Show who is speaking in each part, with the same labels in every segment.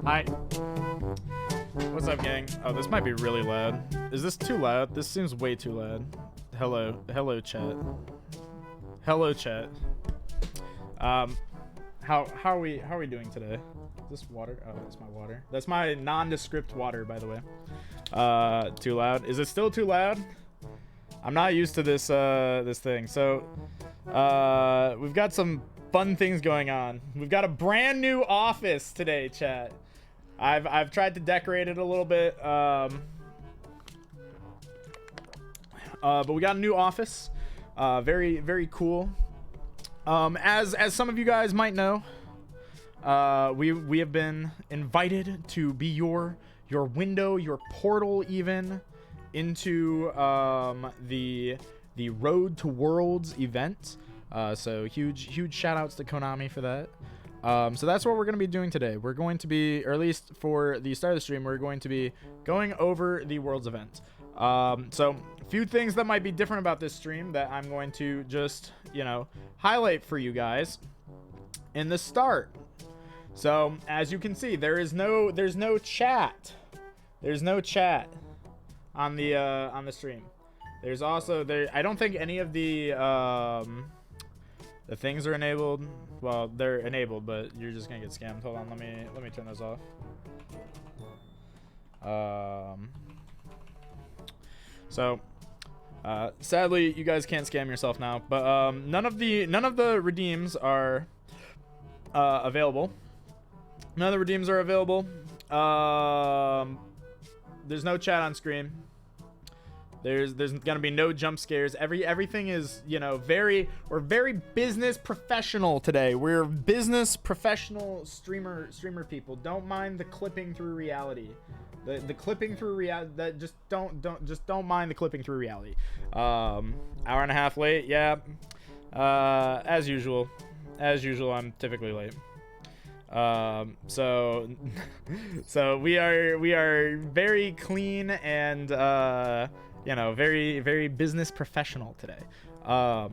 Speaker 1: Hi. What's up, gang? Oh, this might be really loud. Is this too loud? This seems way too loud. Hello, chat. Hello, chat. How are we doing today? Is this water? Oh, that's my water. That's my nondescript water, by the way. Too loud. Is it still too loud? I'm not used to this this thing. So, we've got some fun things going on. We've got a brand new office today, chat. I've tried to decorate it a little bit. But we got a new office. Very cool. As some of you guys might know, we have been invited to be your window, your portal, even into the Road to Worlds event. So huge shout outs to Konami for that. So that's what we're going to be doing today. We're going to be, or at least for the start of the stream, we're going to be going over the Worlds event. So a few things that might be different about this stream that I'm going to just, highlight for you guys in the start. So as you can see, there's no chat. There's no chat on the stream. There's also I don't think any of the things are enabled. Well, they're enabled, but you're just gonna get scammed. Hold on, let me turn those off. So sadly, you guys can't scam yourself now. But none of the redeems are available. None of the redeems are available. There's no chat on screen. There's gonna be no jump scares. Everything is, we're very business professional today. We're business professional streamer people. Don't mind the clipping through reality. The clipping through reality, that just don't mind the clipping through reality. Hour and a half late, yeah. As usual, I'm typically late. So we are very clean and very business professional today. Oh,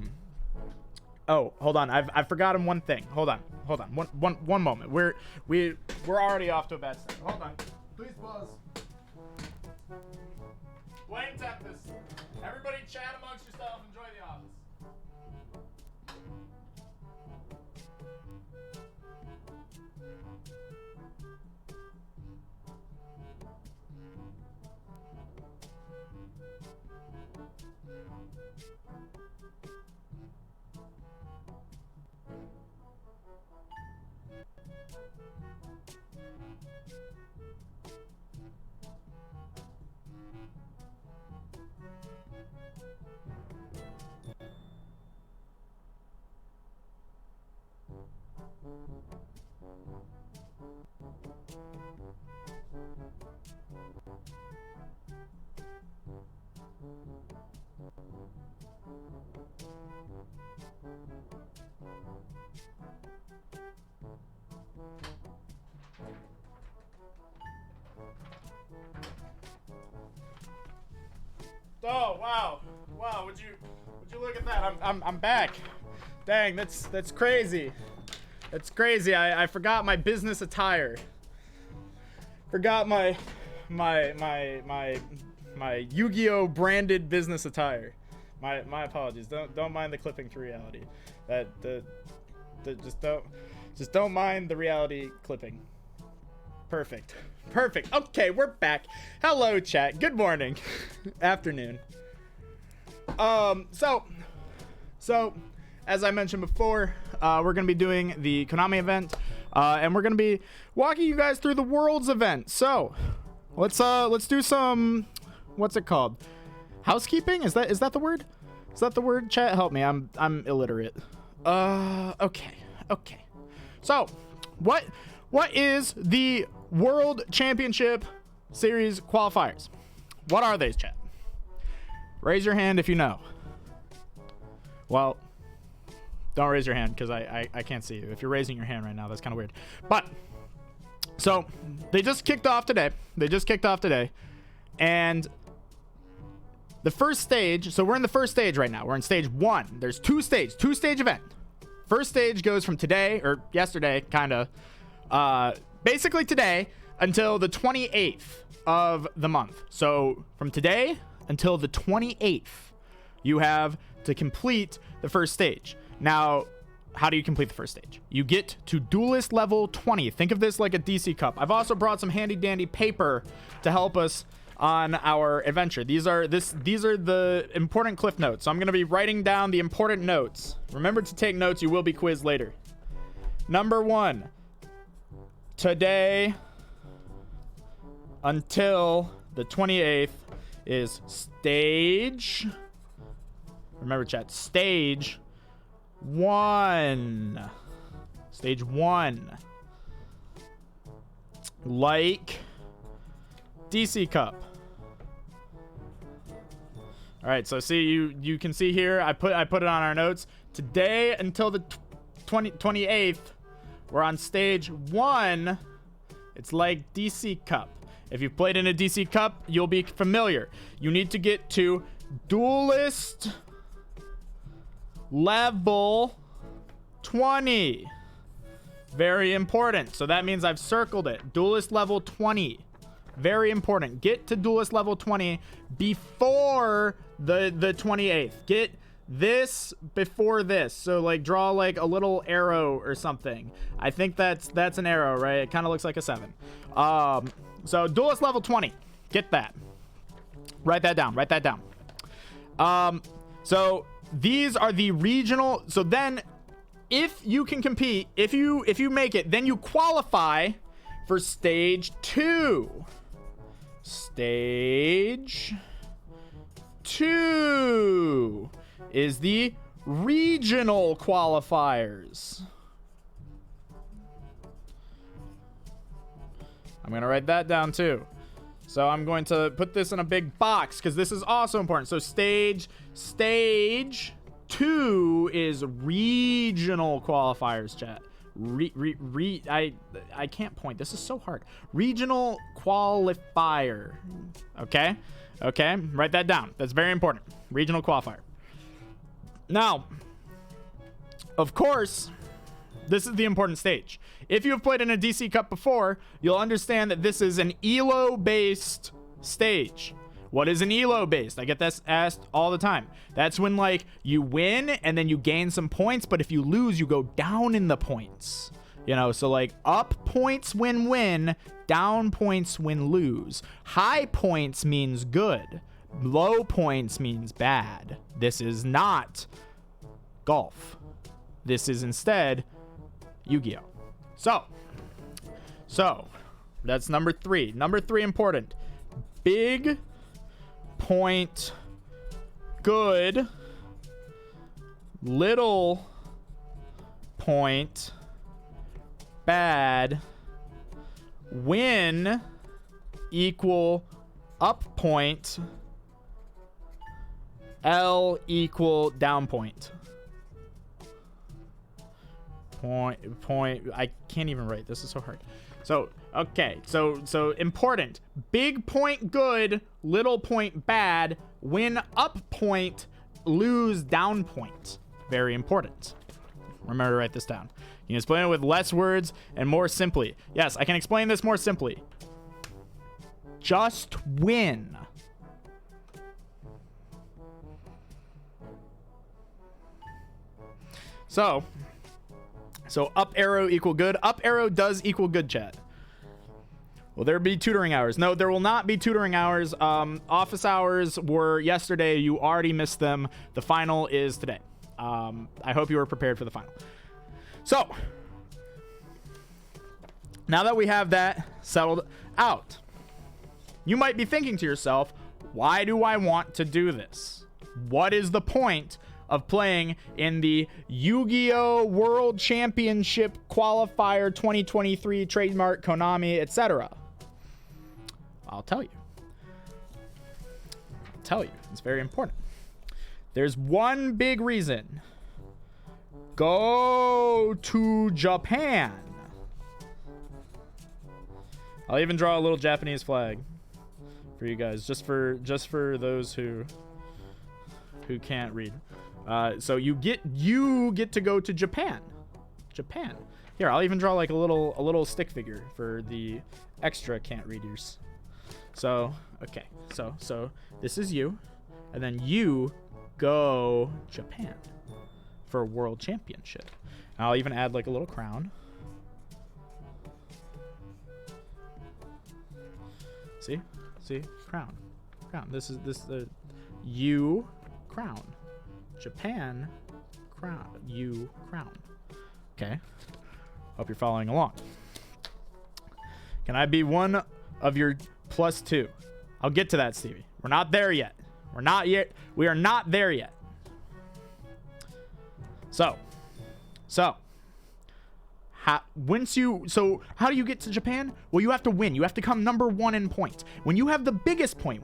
Speaker 1: hold on. I've forgotten one thing. Hold on. One moment. We're already off to a bad start. Hold on. Please pause. Blame Tempest. Everybody chat amongst yourself. Enjoy the office. Oh, wow, would you look at that? I'm back. Dang, that's crazy. That's crazy. I forgot my business attire. Forgot my Yu-Gi-Oh branded business attire. My apologies. Don't mind the clipping through reality. Just don't mind the reality clipping. Perfect. Okay, we're back. Hello, chat. Good morning. Afternoon. So as I mentioned before, we're gonna be doing the Konami event, and we're gonna be walking you guys through the Worlds event. So let's do some, what's it called? Housekeeping? Is that the word? Is that the word? Chat, help me. I'm illiterate. Okay. So, what is the World Championship Series qualifiers? What are they, chat? Raise your hand if you know. Well, don't raise your hand because I can't see you. If you're raising your hand right now, that's kind of weird. But, so, they just kicked off today. And the first stage, so we're in the first stage right now. We're in stage 1. There's two stage event. First stage goes from today, or yesterday, kind of, basically today until the 28th of the month. So from today until the 28th, you have to complete the first stage. Now, how do you complete the first stage? You get to Duelist level 20. Think of this like a DC Cup. I've also brought some handy dandy paper to help us on our adventure. These are the important cliff notes. So I'm going to be writing down the important notes. Remember to take notes. You will be quizzed later. Number 1. Today until the 28th is stage. Remember, chat. Stage 1. Stage 1. Like DC Cup. All right, so see, you can see here, I put it on our notes. Today until the 28th, we're on stage 1. It's like DC Cup. If you've played in a DC Cup, you'll be familiar. You need to get to Duelist level 20. Very important. So that means I've circled it. Duelist level 20. Very important. Get to Duelist level 20 before the 28th. Get this before this. So like draw like a little arrow or something. I think that's an arrow, right? It kind of looks like a 7. So Duelist level 20. Get that. Write that down. Write that down. So these are the regional. So then if you can compete, if you make it, then you qualify for stage 2. Stage 2 is the regional qualifiers. I'm going to write that down too. So I'm going to put this in a big box because this is also important. So stage 2 is regional qualifiers, chat. I can't point. This is so hard. Regional qualifier. Okay? Okay? Write that down. That's very important. Regional qualifier. Now, of course, this is the important stage. If you have played in a DC Cup before, you'll understand that this is an ELO-based stage. What is an ELO-based? I get this asked all the time. That's when, like, you win and then you gain some points, but if you lose, you go down in the points. You know, so, like, up points win, down points lose. High points means good. Low points means bad. This is not golf. This is instead Yu-Gi-Oh! So, that's number 3. Number 3 important. Big point good, little point bad, win equal up point, L equal down point. Point I can't even write. This is so hard. So okay, so important. Big point good, little point bad, win up point, lose down point. Very important. Remember to write this down. You can explain it with less words and more simply. Yes, I can explain this more simply. Just win. So up arrow equal good. Up arrow does equal good, chat. Will there be tutoring hours? No, there will not be tutoring hours. Office hours were yesterday. You already missed them. The final is today. I hope you were prepared for the final. So, now that we have that settled out, you might be thinking to yourself, why do I want to do this? What is the point of playing in the Yu-Gi-Oh! World Championship Qualifier 2023 trademark Konami, etc.? I'll tell you. It's very important. There's one big reason. Go to Japan. I'll even draw a little Japanese flag for you guys, just for those who can't read. So you get to go to Japan. Japan. Here, I'll even draw like a little stick figure for the extra can't readers. So, okay. So this is you, and then you go Japan for a world championship. And I'll even add like a little crown. See, crown. This is the you crown. Japan crown. You crown. Okay. Hope you're following along. Can I be one of your +2? I'll get to that, Stevie. We're not there yet. We are not there yet. So how do you get to Japan? Well, you have to win. You have to come number 1 in point. When you have the biggest point,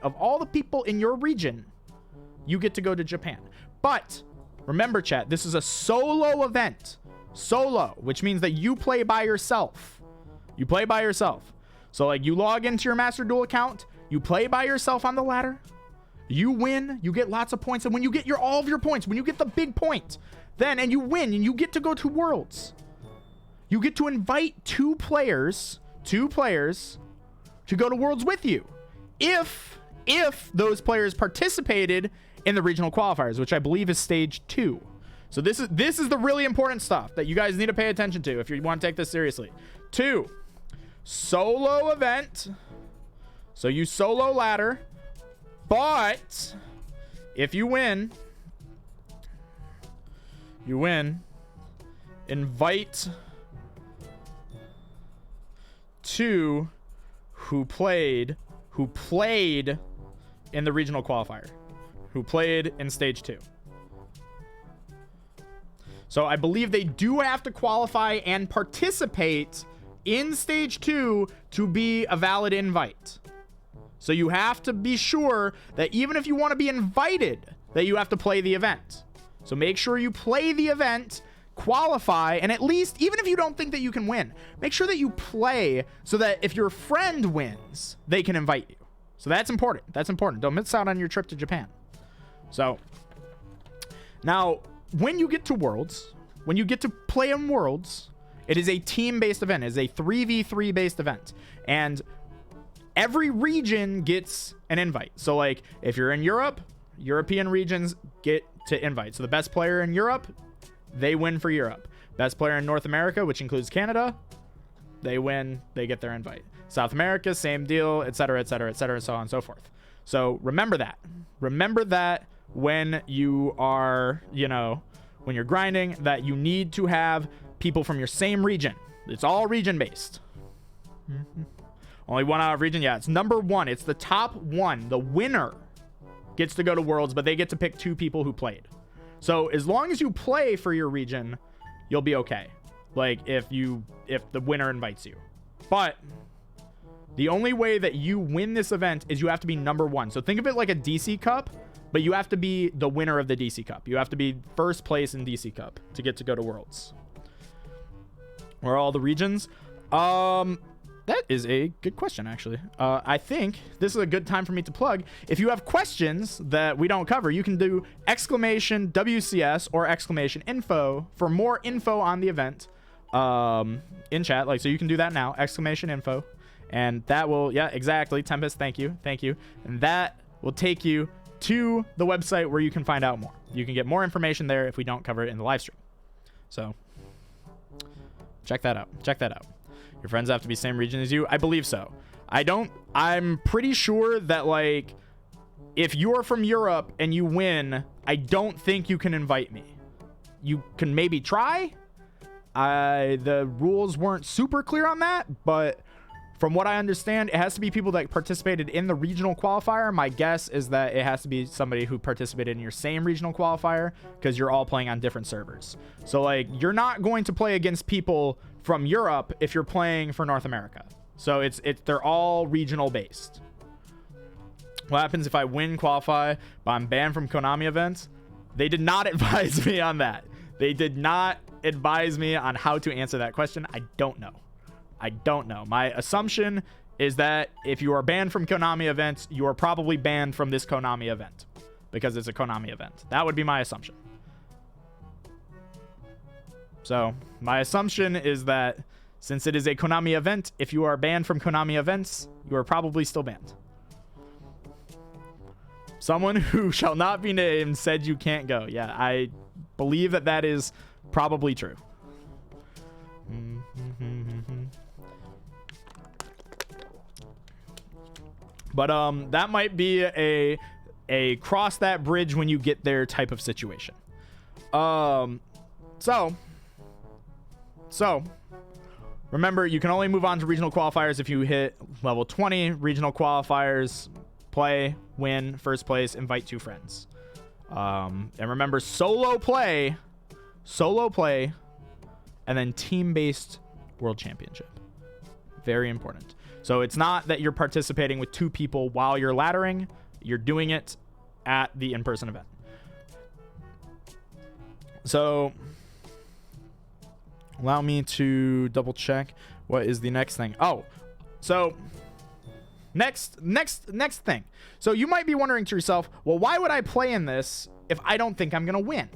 Speaker 1: of all the people in your region, you get to go to Japan. But remember, chat, this is a solo event. Solo, which means that you play by yourself. So like you log into your Master Duel account, you play by yourself on the ladder, you win, you get lots of points, and when you get all of your points, when you get the big point, and you win, and you get to go to Worlds, you get to invite two players to go to Worlds with you. If those players participated in the regional qualifiers, which I believe is stage 2. So this is the really important stuff that you guys need to pay attention to if you want to take this seriously. 2, solo event. So you solo ladder, but if you win, invite 2 who played in the regional qualifier, who played in stage 2. So I believe they do have to qualify and participate in stage 2 to be a valid invite. So you have to be sure that even if you want to be invited, that you have to play the event. So make sure you play the event, qualify, and at least, even if you don't think that you can win, make sure that you play so that if your friend wins, they can invite you. So that's important. Don't miss out on your trip to Japan. So now, when you get to Worlds, when you get to play in Worlds, it is a team-based event. It is a 3v3 based event. And every region gets an invite. So like if you're in Europe, European regions get to invite. So the best player in Europe, they win for Europe. Best player in North America, which includes Canada, they win, they get their invite. South America, same deal, etc., etc., etc., so on and so forth. So remember that. Remember that when you are, when you're grinding, that you need to have people from your same region. It's all region based. Only one out of region. Yeah, it's number 1. It's the top 1. The winner gets to go to Worlds, but they get to pick 2 people who played. So as long as you play for your region, you'll be okay. Like if the winner invites you. But the only way that you win this event is you have to be number 1. So think of it like a DC Cup, but you have to be the winner of the DC Cup. You have to be first place in DC Cup to get to go to Worlds. Where are all the regions? That is a good question, actually. I think this is a good time for me to plug. If you have questions that we don't cover, you can do exclamation WCS or exclamation info for more info on the event in chat. So you can do that now, exclamation info. And that will, yeah, exactly. Tempest, thank you. And that will take you to the website where you can find out more. You can get more information there if we don't cover it in the live stream. So check that out. Your friends have to be same region as you? I believe so. I'm pretty sure that, like, if you're from Europe and you win, I don't think you can invite me. You can maybe try. The rules weren't super clear on that, but from what I understand, it has to be people that participated in the regional qualifier. My guess is that it has to be somebody who participated in your same regional qualifier because you're all playing on different servers. So, like, you're not going to play against people from Europe if you're playing for North America. So they're all regional based. What happens if I win qualify but I'm banned from Konami events? They did not advise me on that. They did not advise me on how to answer that question. I don't know. My assumption is that if you are banned from Konami events, you are probably banned from this Konami event. because it's a Konami event. That would be my assumption. So my assumption is that since it is a Konami event, if you are banned from Konami events, you are probably still banned. Someone who shall not be named said you can't go. Yeah, I believe that that is probably true. But that might be a cross that bridge when you get there type of situation. So remember, you can only move on to regional qualifiers if you hit level 20. Regional qualifiers, play, win, first place, invite 2 friends. And remember, solo play, and then team-based world championship. Very important. So it's not that you're participating with 2 people while you're laddering. You're doing it at the in-person event. So allow me to double check what is the next thing. Oh, so next thing. So you might be wondering to yourself, well, why would I play in this if I don't think I'm going to win?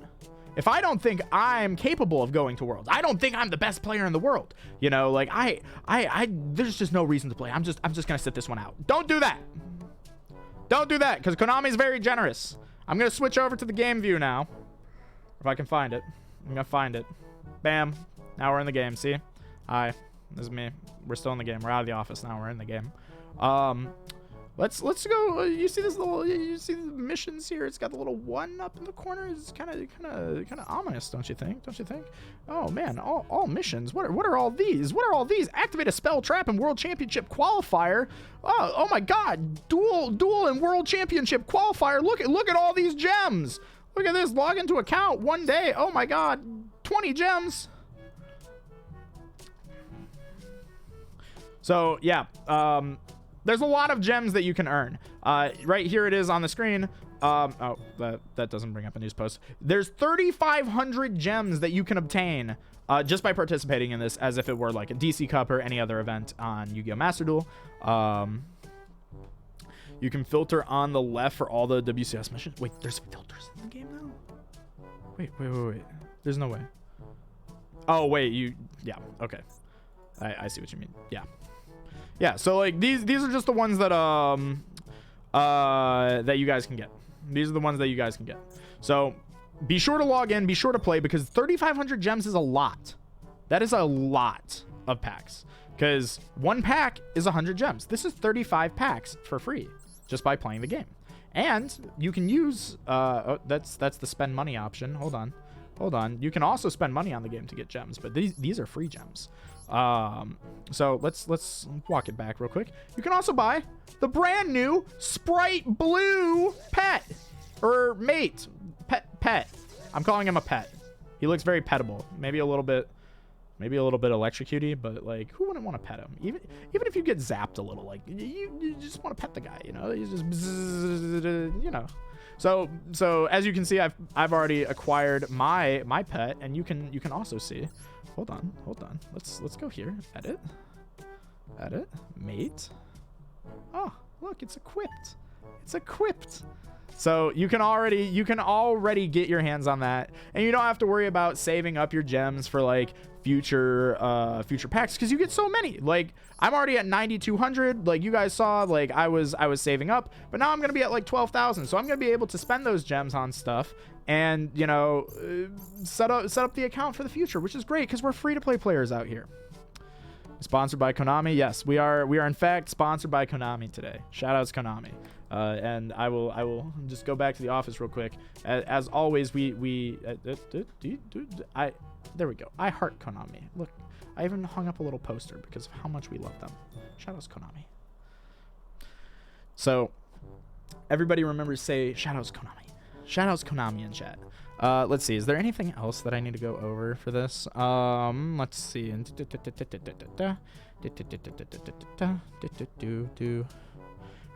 Speaker 1: If I don't think I'm capable of going to Worlds, I don't think I'm the best player in the world. You know, like there's just no reason to play. I'm just going to sit this one out. Don't do that. Don't do that, because Konami's very generous. I'm going to switch over to the game view now. If I can find it. I'm going to find it. Bam. Now we're in the game. See? Hi. This is me. We're still in the game. We're out of the office now. We're in the game. Let's go. You see this little? You see the missions here? It's got the little 1 up in the corner. It's kind of ominous, don't you think? Don't you think? Oh man, all missions. What are all these? What are all these? Activate a spell trap and World Championship qualifier. Oh my God! Duel and World Championship qualifier. Look at all these gems. Look at this. Log into account 1 day. Oh my God, 20 gems. So yeah, there's a lot of gems that you can earn. Right here it is on the screen. Oh, that doesn't bring up a news post. There's 3,500 gems that you can obtain just by participating in this, as if it were like a DC Cup or any other event on Yu-Gi-Oh! Master Duel. You can filter on the left for all the WCS missions. Wait, there's filters in the game now? Wait. There's no way. Oh, wait, yeah, okay. I see what you mean. Yeah, so like these are just the ones that that you guys can get. These are the ones that you guys can get. So be sure to log in, be sure to play, because 3,500 gems is a lot. That is a lot of packs, because 1 pack is 100 gems. This is 35 packs for free just by playing the game. And you can use that's the spend money option. Hold on. You can also spend money on the game to get gems, but these are free gems. So let's walk it back real quick. You can also buy the brand new Sprite Blue pet or mate pet. I'm calling him a pet. He looks very pettable. Maybe a little bit electrocutey, but like, who wouldn't want to pet him? Even if you get zapped a little, like you just want to pet the guy, you know? He's just bzzz, you know. So as you can see, I've already acquired my pet, and you can also see. Hold on. Let's go here. Edit, mate. Oh, look, it's equipped. So you can already get your hands on that, and you don't have to worry about saving up your gems for like future packs, because you get so many. Like, I'm already at 9,200. Like you guys saw, like I was saving up, but now I'm gonna be at like 12,000. So I'm gonna be able to spend those gems on stuff, and you know, set up the account for the future, which is great because we're free to play players out here. Sponsored by Konami. Yes, we are in fact sponsored by Konami today. Shout outs Konami. And I will just go back to the office real quick. As always, there we go. I heart Konami. Look, I even hung up a little poster because of how much we love them. Shout outs Konami. So everybody remember to say shout outs Konami. Shout outs Konami in chat. Let's see. Is there anything else that I need to go over for this? Let's see.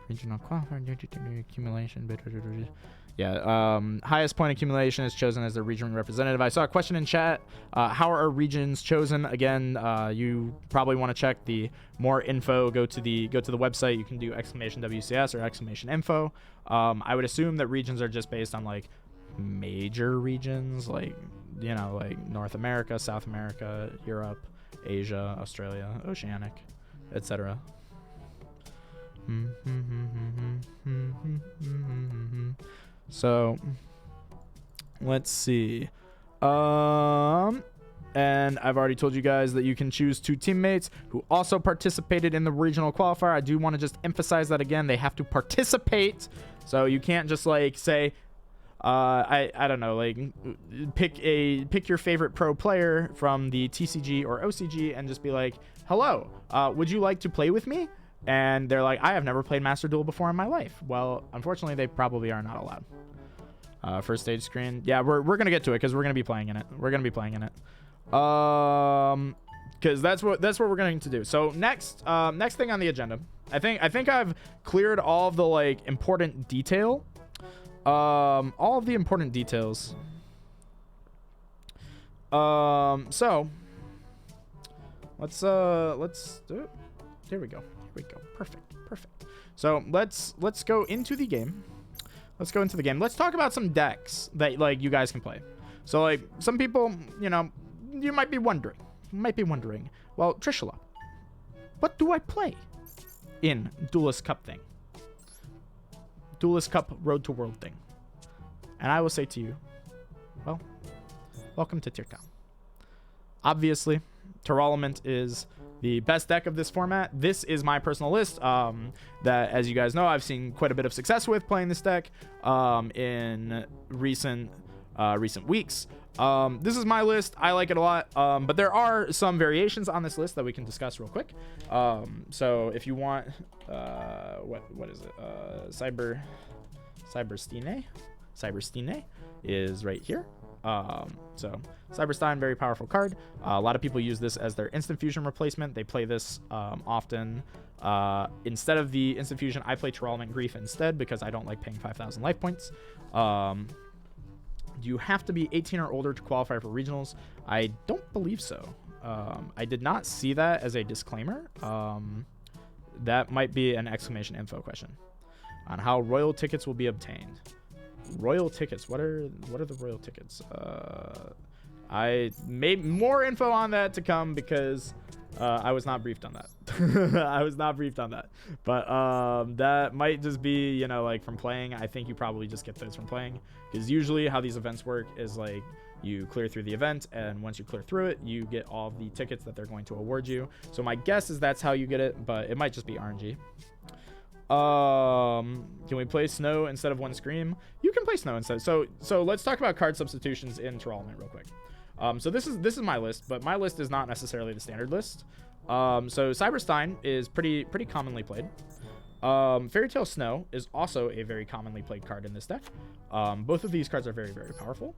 Speaker 1: Regional qualifier accumulation. Yeah, highest point accumulation is chosen as the region representative. I saw a question in chat. How are regions chosen? Again, you probably want to check the more info. Go to the website. You can do !WCS or !info. I would assume that regions are just based on like major regions, like like North America, South America, Europe, Asia, Australia, Oceanic, etc. So let's see. And I've already told you guys that you can choose 2 teammates who also participated in the regional qualifier. I do want to just emphasize that again. They have to participate. So you can't just like say, I don't know, like pick your favorite pro player from the TCG or OCG and just be like, hello, would you like to play with me? And they're like, I have never played Master Duel before in my life. Well, unfortunately, they probably are not allowed. First stage screen. Yeah, we're going to get to it because we're going to be playing in it. Because that's what we're going to do. So next thing on the agenda. I think I've cleared all of the like important detail. All of the important details. So let's do it. Here we go. Perfect. So let's go into the game. Let's talk about some decks that like you guys can play. So like some people, you might be wondering. Well, Trishula, what do I play in Duelist Cup thing? Duelist Cup Road to World thing. And I will say to you, well, welcome to Teartown. Obviously, Tearlament is the best deck of this format. This is my personal list that, as you guys know, I've seen quite a bit of success with playing this deck in recent weeks. This is my list. I like it a lot, but there are some variations on this list that we can discuss real quick. So if you want, what is it? Cyberstine is right here. So Cyberstein, very powerful card. A lot of people use this as their instant fusion replacement. They play this often. Instead of the instant fusion, I play Tearlament Grief instead because I don't like paying 5,000 life points. You have to be 18 or older to qualify for regionals. I don't believe so. I did not see that as a disclaimer. That might be an !info question on how royal tickets will be obtained. Royal tickets. What are the royal tickets? I made more info on that to come because I was not briefed on that. But that might just be, like from playing. I think you probably just get those from playing because usually how these events work is like you clear through the event, and once you clear through it, you get all of the tickets that they're going to award you. So my guess is that's how you get it, but it might just be RNG. Can we play Snow instead of one Scream? You can play Snow instead. So let's talk about card substitutions in Tearlament real quick. So this is my list, but my list is not necessarily the standard list. So Cyberstein is pretty commonly played. Fairy Tale Snow is also a very commonly played card in this deck. Both of these cards are very, very powerful.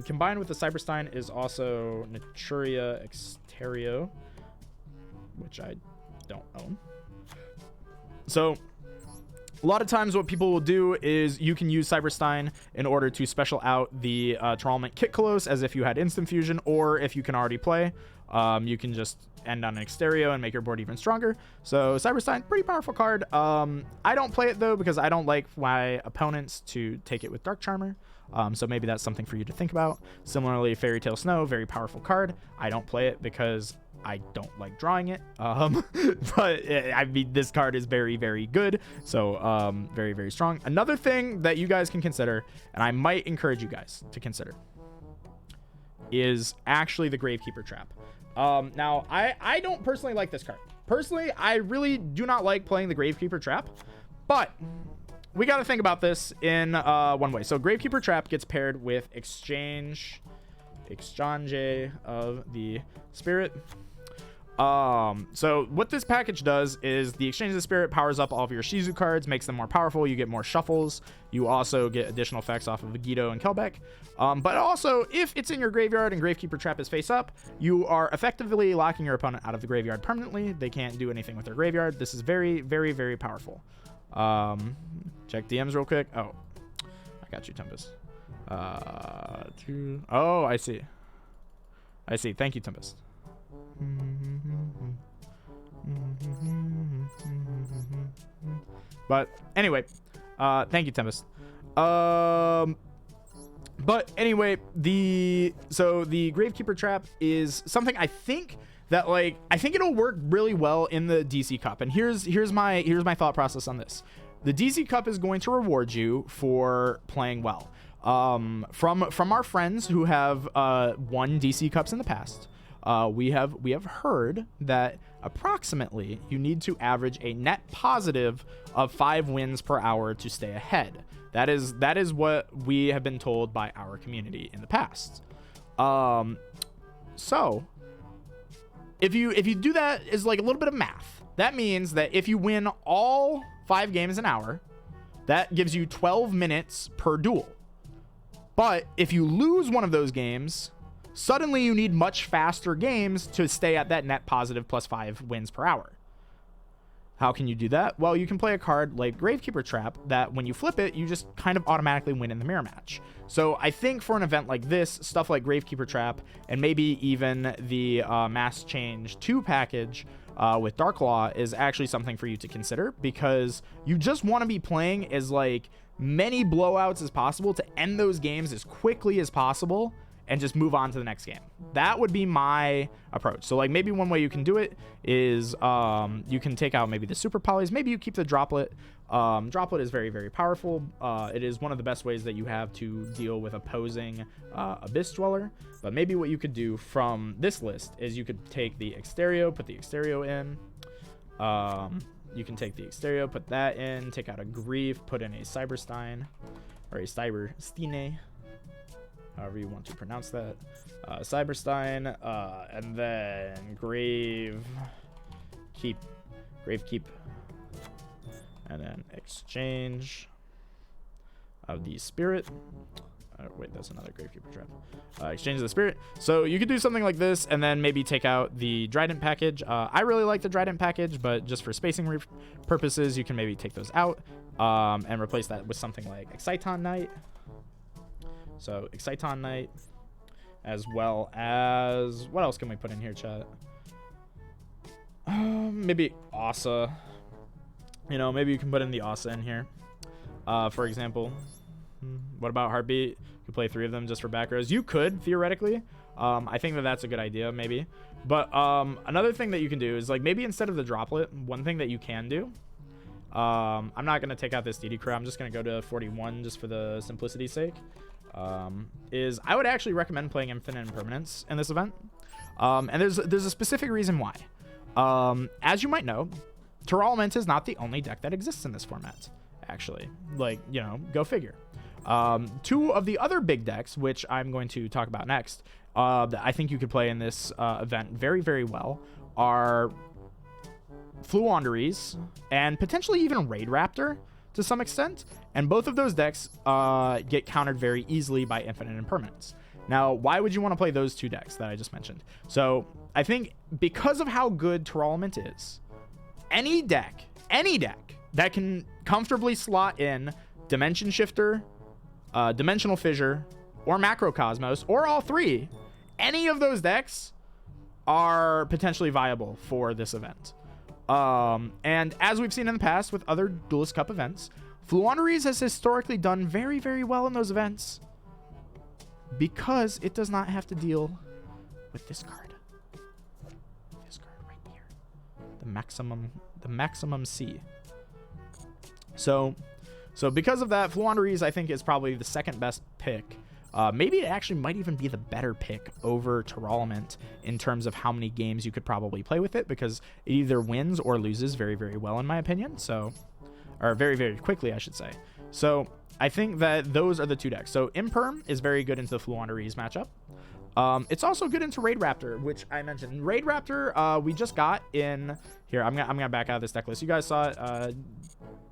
Speaker 1: Combined with the Cyberstein is also Naturia Exterio, which I don't own. So a lot of times what people will do is you can use Cyberstein in order to special out the Tearlament Kit Kolos as if you had instant fusion, or if you can already play, you can just end on an Exterio and make your board even stronger. So Cyberstein, pretty powerful card. I don't play it though because I don't like my opponents to take it with Dark Charmer. So maybe that's something for you to think about. Similarly, Fairy Tale Snow, very powerful card. I don't play it because I don't like drawing it. But I mean, this card is very, very good. So very, very strong. Another thing that you guys can consider, and I might encourage you guys to consider, is actually the Gravekeeper Trap. Now, I don't personally like this card. Personally, I really do not like playing the Gravekeeper Trap, but we got to think about this in one way. So Gravekeeper Trap gets paired with Exchange of the Spirit. So what this package does is the Exchange of the Spirit powers up all of your Shizu cards, makes them more powerful. You get more shuffles. You also get additional effects off of Vegito and Kelbeck. But also, if it's in your graveyard and Gravekeeper Trap is face up, you are effectively locking your opponent out of the graveyard permanently. They can't do anything with their graveyard. This is very, very, very powerful. Check DMs real quick. Oh, I got you, Tempest. Oh, I see. Thank you, Tempest. But anyway, thank you, Tempest. But anyway, the Gravekeeper trap is something I think that, like, I think it'll work really well in the DC Cup. And here's my thought process on this. The DC Cup is going to reward you for playing well. From our friends who have won DC Cups in the past, we have heard that approximately you need to average a net positive of 5 wins per hour to stay ahead. That is what we have been told by our community in the past. So if you do that as like a little bit of math, that means that if you win all 5 games an hour, that gives you 12 minutes per duel. But if you lose one of those games, suddenly you need much faster games to stay at that net positive plus 5 wins per hour. How can you do that? Well, you can play a card like Gravekeeper Trap that when you flip it, you just kind of automatically win in the mirror match. So I think for an event like this, stuff like Gravekeeper Trap and maybe even the Mass Change 2 package with Darklaw is actually something for you to consider, because you just want to be playing as like many blowouts as possible to end those games as quickly as possible and just move on to the next game. That would be my approach. So like maybe one way you can do it is you can take out maybe the super polys. Maybe you keep the droplet. Droplet is very, very powerful. It is one of the best ways that you have to deal with opposing Abyss Dweller. But maybe what you could do from this list is you could take the Exterio, put the Exterio in. You can take the Exterio, put that in, take out a Grief, put in a Cyberstein or a Cybersteine, however you want to pronounce that. Cyberstein, and then Gravekeep, and then exchange of the Spirit. Wait, that's another Gravekeeper trap. Exchange the Spirit. So you could do something like this, and then maybe take out the Trident package. I really like the Trident package, but just for spacing purposes, you can maybe take those out and replace that with something like Exciton Knight. So Exciton Knight, as well as, what else can we put in here, chat? Maybe Asa. You know, maybe you can put in the Asa in here, for example. What about Heartbeat? You could play 3 of them just for back rows. You could, theoretically. I think that that's a good idea, maybe. But another thing that you can do is, like, maybe instead of the droplet, one thing that you can do, I'm not going to take out this DD Crow. I'm just going to go to 41 just for the simplicity's sake. Is I would actually recommend playing Infinite Impermanence in this event. And there's a specific reason why. As you might know, Tearlament is not the only deck that exists in this format, actually. Like, you know, go figure. 2 of the other big decks, which I'm going to talk about next, that I think you could play in this event very, very well, are Fluandereeze and potentially even Raid Raptor to some extent. And both of those decks get countered very easily by Infinite Impermanence. Now, why would you want to play those 2 decks that I just mentioned? So I think because of how good Tearlament is, any deck that can comfortably slot in Dimension Shifter, Dimensional Fissure, or Macrocosmos, or all 3, any of those decks are potentially viable for this event. And as we've seen in the past with other Duelist Cup events, Fluandereeze has historically done very, very well in those events because it does not have to deal with this card. This card right here. The Maximum C. So because of that, Fluandereeze, I think, is probably the second best pick. Maybe it actually might even be the better pick over Tearlament in terms of how many games you could probably play with it, because it either wins or loses very, very well, in my opinion. So, or very, very quickly, I should say. So I think that those are the 2 decks. So Imperm is very good into the Fluandereeze matchup. It's also good into Raid Raptor, which I mentioned. Raid Raptor, we just got in here. I'm gonna back out of this deck list. You guys saw it.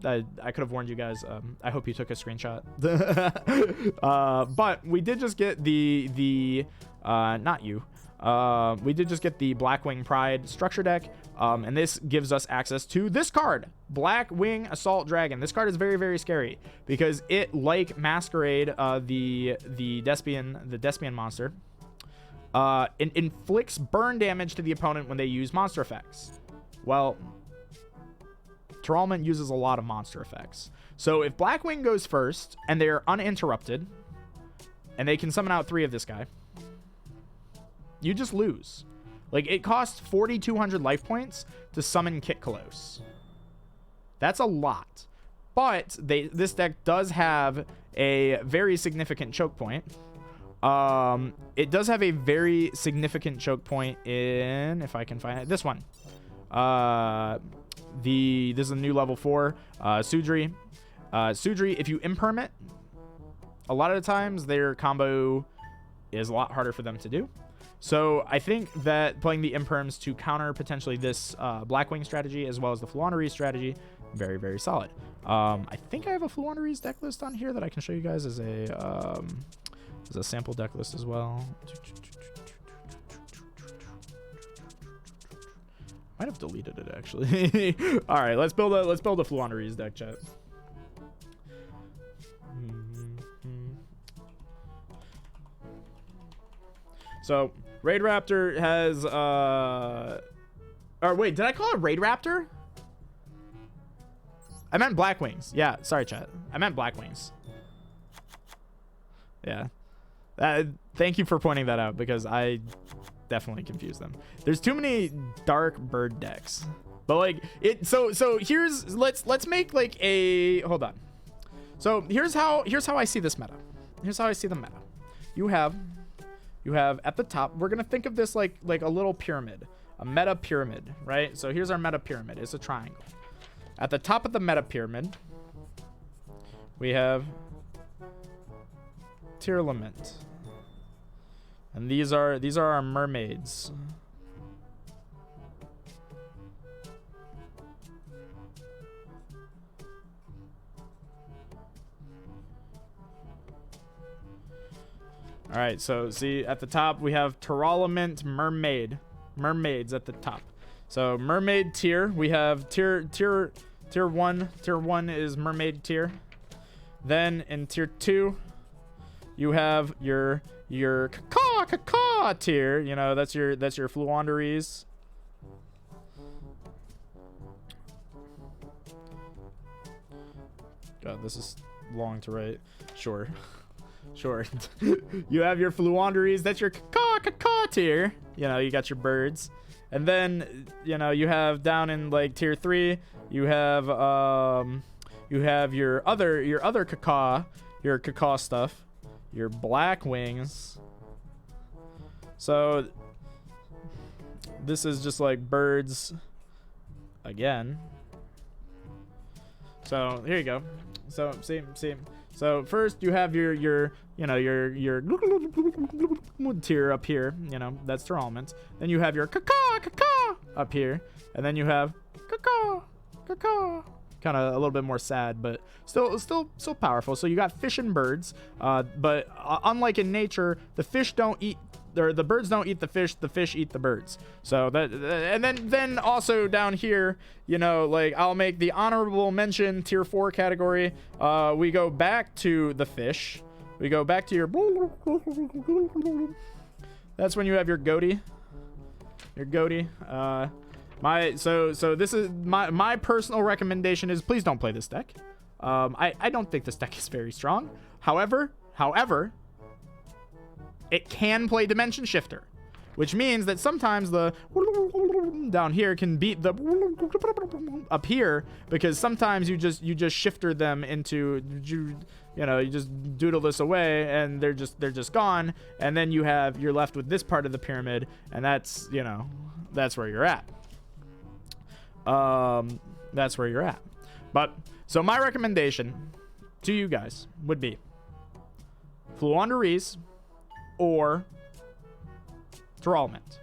Speaker 1: I could have warned you guys. I hope you took a screenshot. But we did just get the not you. We did just get the Blackwing Pride structure deck, and this gives us access to this card, Blackwing Assault Dragon. This card is very, very scary because it, like Masquerade, the Despian monster, it inflicts burn damage to the opponent when they use monster effects. Well, Tearlament uses a lot of monster effects. So if Blackwing goes first and they're uninterrupted, and they can summon out 3 of this guy, you just lose. Like, it costs 4,200 life points to summon Kitkalos. That's a lot. But this deck does have a very significant choke point. It does have a very significant choke point in, if I can find it, this one. This is a new level 4, Sudri. Sudri, if you imperm it, a lot of the times their combo is a lot harder for them to do. So I think that playing the imperms to counter potentially this Blackwing strategy as well as the Floowandereeze strategy, very, very solid. I think I have a Floowandereeze deck list on here that I can show you guys as a sample deck list as well. Might have deleted it actually. All right, let's build a Floowandereeze deck, chat. So Raid Raptor has or wait, did I call it Raid Raptor? I meant Blackwings. Yeah, sorry chat. I meant Blackwings. Yeah. Thank you for pointing that out because I definitely confused them. There's too many dark bird decks. But like so here's let's make like a hold on. So here's how I see this meta. Here's how I see the meta. You have at the top, we're gonna think of this like a little pyramid, a meta pyramid, right? So here's our meta pyramid. It's a triangle. At the top of the meta pyramid, we have Tearlament, and these are our mermaids. All right, so see at the top we have Tearlament, mermaids at the top. So mermaid tier, we have tier 1. Tier 1 is mermaid tier. Then in tier 2, you have your caca tier. You know, that's your Floowandereeze. God, this is long to write. Sure. Sure. You have your Floowandereeze, that's your caca tier. You know, you got your birds. And then, you know, you have down in like tier 3, you have your other caca stuff, your Blackwings. So this is just like birds again. So here you go. So see. So first you have your tier up here, you know, that's Tearlament. Then you have your caca up here, and then you have caca. Kind of a little bit more sad, but still powerful. So you got fish and birds, but unlike in nature, the fish don't eat, or the birds don't eat the fish eat the birds. So that, and then also down here, you know, like I'll make the honorable mention tier 4 category. We go back to the fish. We go back to your. That's when you have your goatee. Your goatee. So this is my personal recommendation is please don't play this deck. I don't think this deck is very strong. However, it can play Dimension Shifter, which means that sometimes the down here can beat the up here, because sometimes you just shifter them into, you just doodle this away and they're just gone, and then you're left with this part of the pyramid, and that's where you're at. That's where you're at. But so my recommendation to you guys would be Floowandereeze or Tearlament.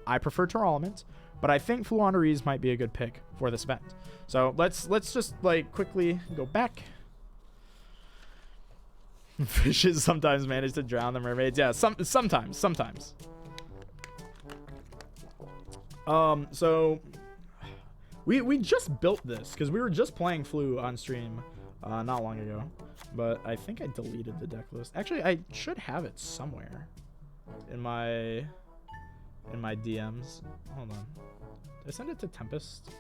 Speaker 1: I prefer Tearlament, but I think Floowandereeze might be a good pick for this event. So let's just like quickly go back. Fishes sometimes manage to drown the mermaids. Yeah, sometimes. So we just built this because we were just playing Flu on stream not long ago, but I think I deleted the deck list. Actually, I should have it somewhere in my DMs. Hold on. Did I send it to Tempest?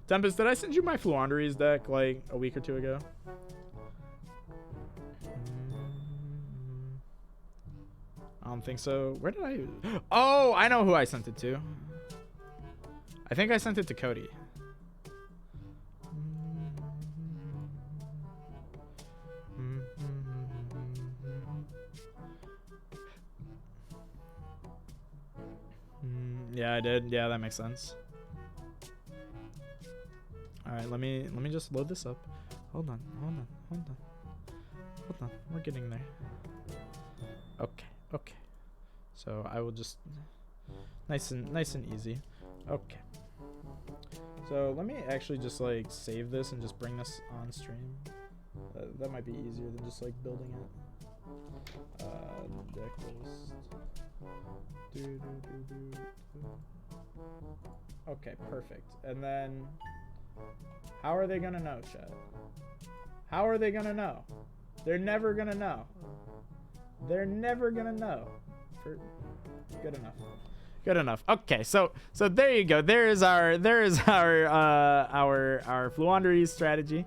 Speaker 1: Tempest, did I send you my Fluanderies deck like a week or two ago? I don't think so. Where did I? Oh, I know who I sent it to. I think I sent it to Cody. Yeah, I did. Yeah, that makes sense. All right, let me just load this up. Hold on. We're getting there. Okay. So I will just nice and easy. Okay. So let me actually just like save this and just bring this on stream. That might be easier than just like building it. Deck list. Okay, perfect. And then how are they gonna know, chat? How are they gonna know? They're never gonna know. They're never gonna know. Good enough. Okay, so there you go. There is our Fluanderies strategy.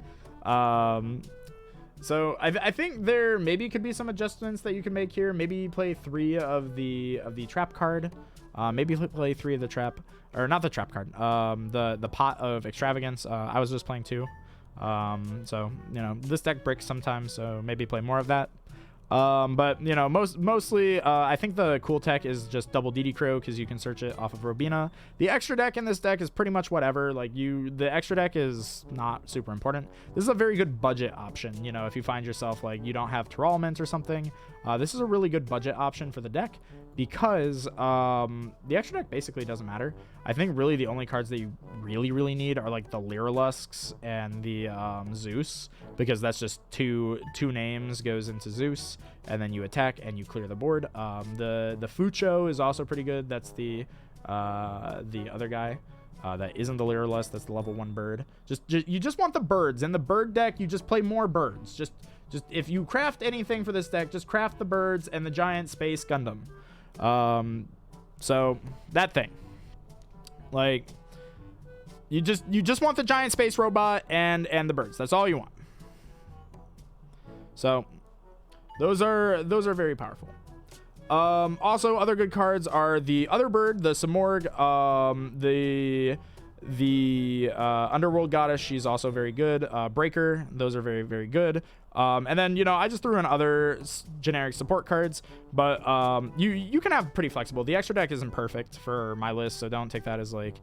Speaker 1: So I think there maybe could be some adjustments that you can make here. Maybe play 3 of the trap card. Maybe play 3 of the trap, or not the trap card. The pot of extravagance. I was just playing 2. So you know this deck breaks sometimes, so maybe play more of that. But you know, mostly I think the cool tech is just double DD Crow because you can search it off of Robina. The extra deck in this deck is pretty much whatever. Like the extra deck is not super important. This is a very good budget option. You know, if you find yourself like you don't have Terralment or something, this is a really good budget option for the deck because the extra deck basically doesn't matter. I think really the only cards that you really need are like the Lyrilusks and the Zeus, because that's just two names goes into Zeus, and then you attack and you clear the board. The Fucho is also pretty good. That's the other guy that isn't the Lyrilusk. That's the level 1 bird. You just want the birds. In the bird deck, you just play more birds. Just if you craft anything for this deck, just craft the birds and the giant space Gundam. So that thing. Like you just want the giant space robot and the birds. That's all you want. So those are very powerful. Also other good cards are the other bird, the Simorgh, the Underworld Goddess. She's also very good. Breaker. Those are very good. And then, you know, I just threw in other generic support cards, but you can have pretty flexible. The extra deck isn't perfect for my list, so don't take that as like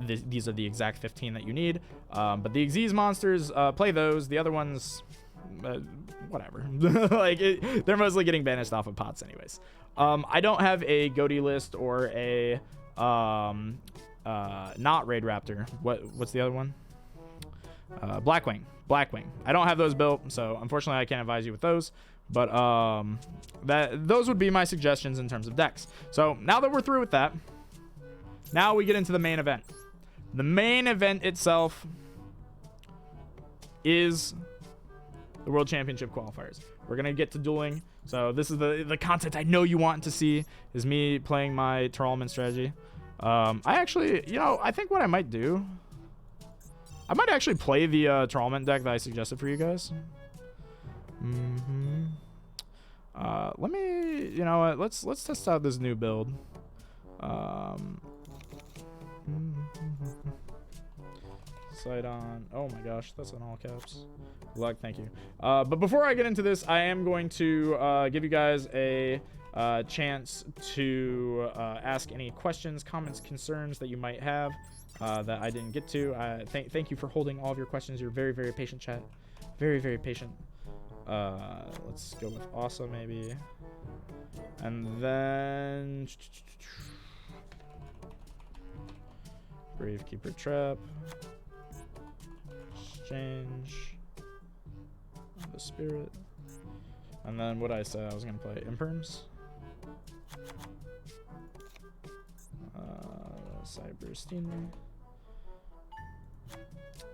Speaker 1: these are the exact 15 that you need. But the Xyz monsters, play those. The other ones, whatever. Like they're mostly getting banished off of pots anyways. I don't have a Goatee list or a not Raid Raptor. What's the other one? Blackwing. I don't have those built, so unfortunately I can't advise you with those. But those would be my suggestions in terms of decks. So now that we're through with that, now we get into the main event. The main event itself is the World Championship qualifiers. We're gonna get to dueling. So this is the content I know you want to see, is me playing my Terralment strategy. I actually, you know, I think what I might do, I might actually play the Terralment deck that I suggested for you guys. Let me, you know what, let's test out this new build. Sight on. Oh my gosh, that's in all caps. Luck, thank you. But before I get into this, I am going to give you guys a chance to ask any questions, comments, concerns that you might have that I didn't get to. Thank you for holding all of your questions. You're very patient, chat. Very patient. Let's go with awesome maybe, and then Gravekeeper Trap, Exchange, the Spirit, and then what I said I was gonna play Imperms. Cyberstein.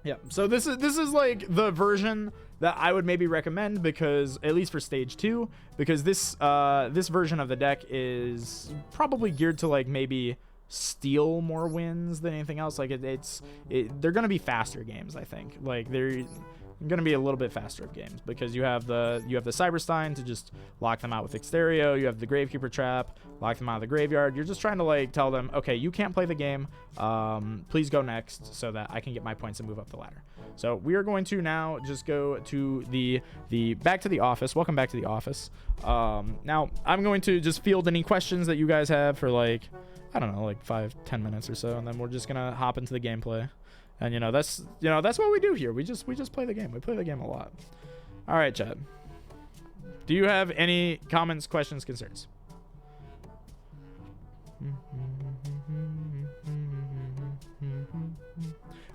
Speaker 1: Yeah, so this is like the version that I would maybe recommend, because at least for stage 2, because this version of the deck is probably geared to like maybe steal more wins than anything else. Like they're gonna be faster games, I think. Like they're gonna be a little bit faster of games, because you have the Cyberstein to just lock them out with Exterio. You have the Gravekeeper trap, lock them out of the graveyard. You're just trying to like tell them, okay, you can't play the game. Please go next, so that I can get my points and move up the ladder. So we are going to now just go to the back to the office. Welcome back to the office. Now I'm going to just field any questions that you guys have for like, I don't know, like 5-10 minutes or so, and then we're just gonna hop into the gameplay. And that's what we do here. We just play the game. We play the game a lot. All right, chat. Do you have any comments, questions, concerns?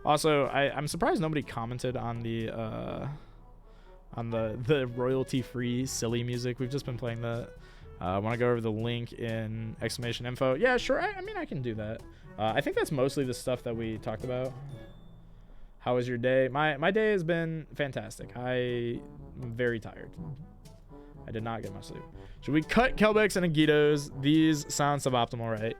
Speaker 1: Also, I'm surprised nobody commented on the royalty-free silly music. We've just been playing that. I want to go over the link in exclamation info. Yeah, sure. I mean, I can do that. I think that's mostly the stuff that we talked about. How was your day? My day has been fantastic. I'm very tired. I did not get much sleep. Should we cut Kelbex and Agitos? These sound suboptimal, right?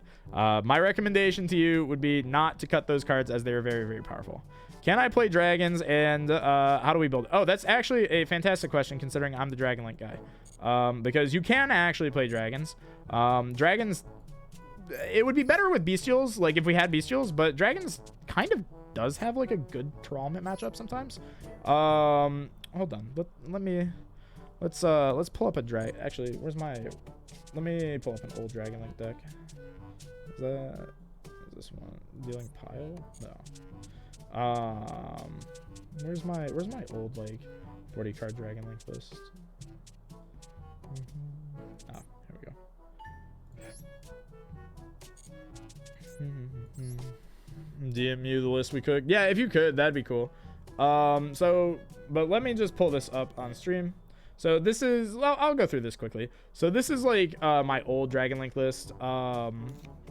Speaker 1: My recommendation to you would be not to cut those cards, as they are very, very powerful. Can I play dragons, and how do we build? Oh, that's actually a fantastic question, considering I'm the Dragon Link guy. Because you can actually play dragons. Dragons, it would be better with bestials, like if we had bestials, but dragons kind of does have like a good tournament matchup sometimes. Hold on, let's pull up a drag. Actually, let me pull up an old Dragon Link deck. Is this one dealing pile? No. Where's my old like 40 card Dragon Link list? Oh, here we go. DM you the list we could. Yeah, if you could, that'd be cool. But let me just pull this up on stream. So this is, well, I'll go through this quickly. So this is like my old Dragon Link list.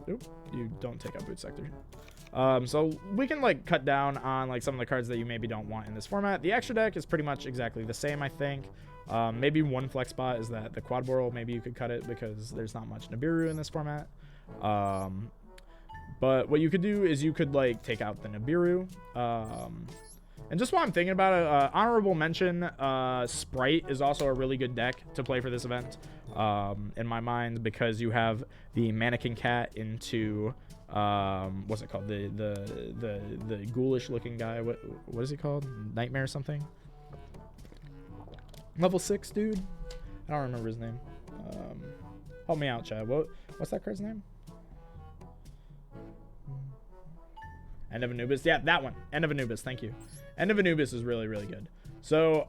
Speaker 1: Oop, you don't take out Boot Sector. So we can like cut down on like some of the cards that you maybe don't want in this format. The extra deck is pretty much exactly the same, I think. Maybe one flex spot is that the Quad Boral, maybe you could cut it because there's not much Nibiru in this format. But what you could do is you could like take out the Nibiru. And just while I'm thinking about it, honorable mention, Sprite is also a really good deck to play for this event, in my mind, because you have the Mannequin Cat into what's it called, the ghoulish looking guy. What is he called? Nightmare or something? Level 6 dude. I don't remember his name. Help me out, Chad. What's that card's name? End of Anubis. Yeah, that one. End of Anubis. Thank you. End of Anubis is really, really good. So,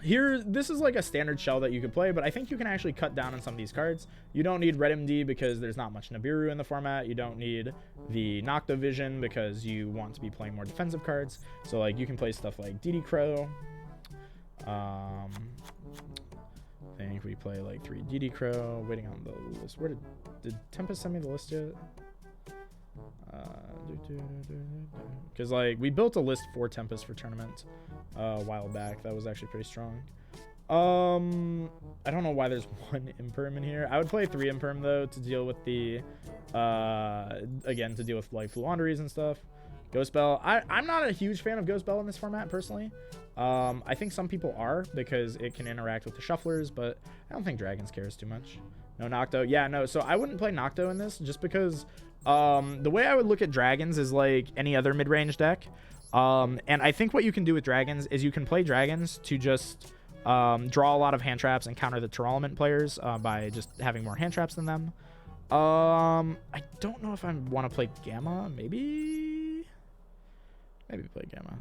Speaker 1: here, this is like a standard shell that you could play, but I think you can actually cut down on some of these cards. You don't need Red MD because there's not much Nibiru in the format. You don't need the Nocta Vision because you want to be playing more defensive cards. So, like, you can play stuff like DD Crow. I think we play like 3 DD Crow. Waiting on the list. Where did Tempest send me the list yet? Because like we built a list for Tempest for tournament a while back. That was actually pretty strong. I don't know why there's 1 Imperm in here. I would play 3 Imperm though to deal with the again, to deal with like Fluanderies and stuff. Ghost Bell. I'm not a huge fan of Ghost Bell in this format personally. I think some people are because it can interact with the shufflers, but I don't think Dragons cares too much. No Nocto. Yeah, no. So I wouldn't play Nocto in this just because the way I would look at Dragons is like any other mid-range deck. And I think what you can do with Dragons is you can play Dragons to just draw a lot of hand traps and counter the Tournament players by just having more hand traps than them. I don't know if I want to play Gamma. Maybe play Gamma.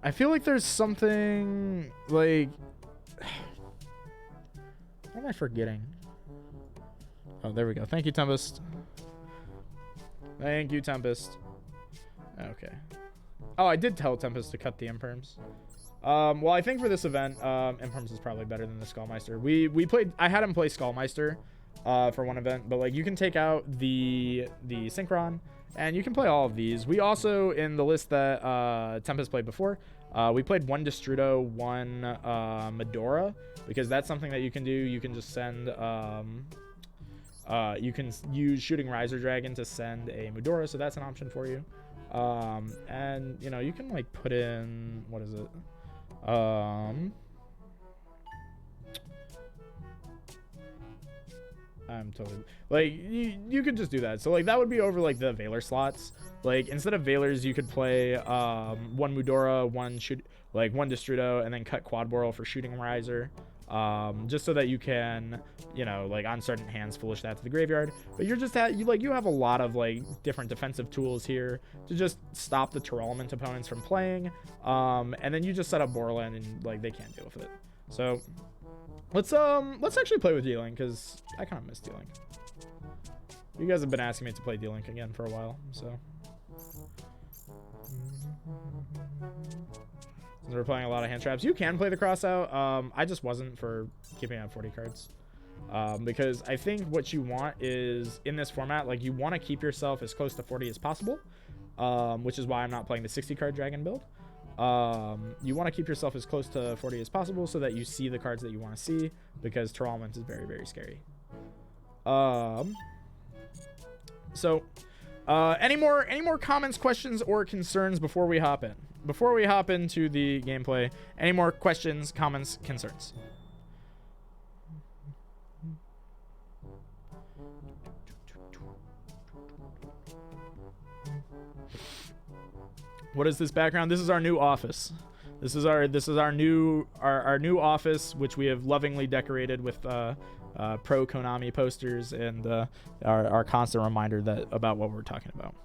Speaker 1: I feel like there's something like... What am I forgetting? Oh, there we go. Thank you, Tempest. Thank you, Tempest. Okay. Oh, I did tell Tempest to cut the Imperms. Well, I think for this event, Imperms is probably better than the Skullmeister. I had him play Skullmeister for one event, but like you can take out the Synchron and you can play all of these. We also, in the list that Tempest played before, we played one Destrudo, one Medora, because that's something that you can do. You can just send you can use Shooting Riser Dragon to send a Medora, so that's an option for you. And you know, you can like put in, what is it, I'm totally like, you could just do that. So like that would be over like the Veiler slots. Like instead of Veilers, you could play one Mudora, one Destrudo, and then cut Quad Boral for Shooting Riser. Just so that you can, you know, like on certain hands foolish that to the graveyard. But you're just you have a lot of like different defensive tools here to just stop the Tearlament opponents from playing. And then you just set up Borland and like they can't deal with it. So let's actually play with D-Link, because I kind of miss D-Link. You guys have been asking me to play D-Link again for a while, so since we're playing a lot of hand traps, you can play the cross out. I just wasn't for keeping out 40 cards, because I think what you want is, in this format, like you want to keep yourself as close to 40 as possible, which is why I'm not playing the 60 card dragon build. You want to keep yourself as close to 40 as possible so that you see the cards that you want to see, because Tearlament is very, very scary. So any more comments, questions, or concerns before we hop in? Before we hop into the gameplay, any more questions, comments, concerns? What is this background? This is our new office. This is our new office, which we have lovingly decorated with pro Konami posters and our constant reminder about what we're talking about.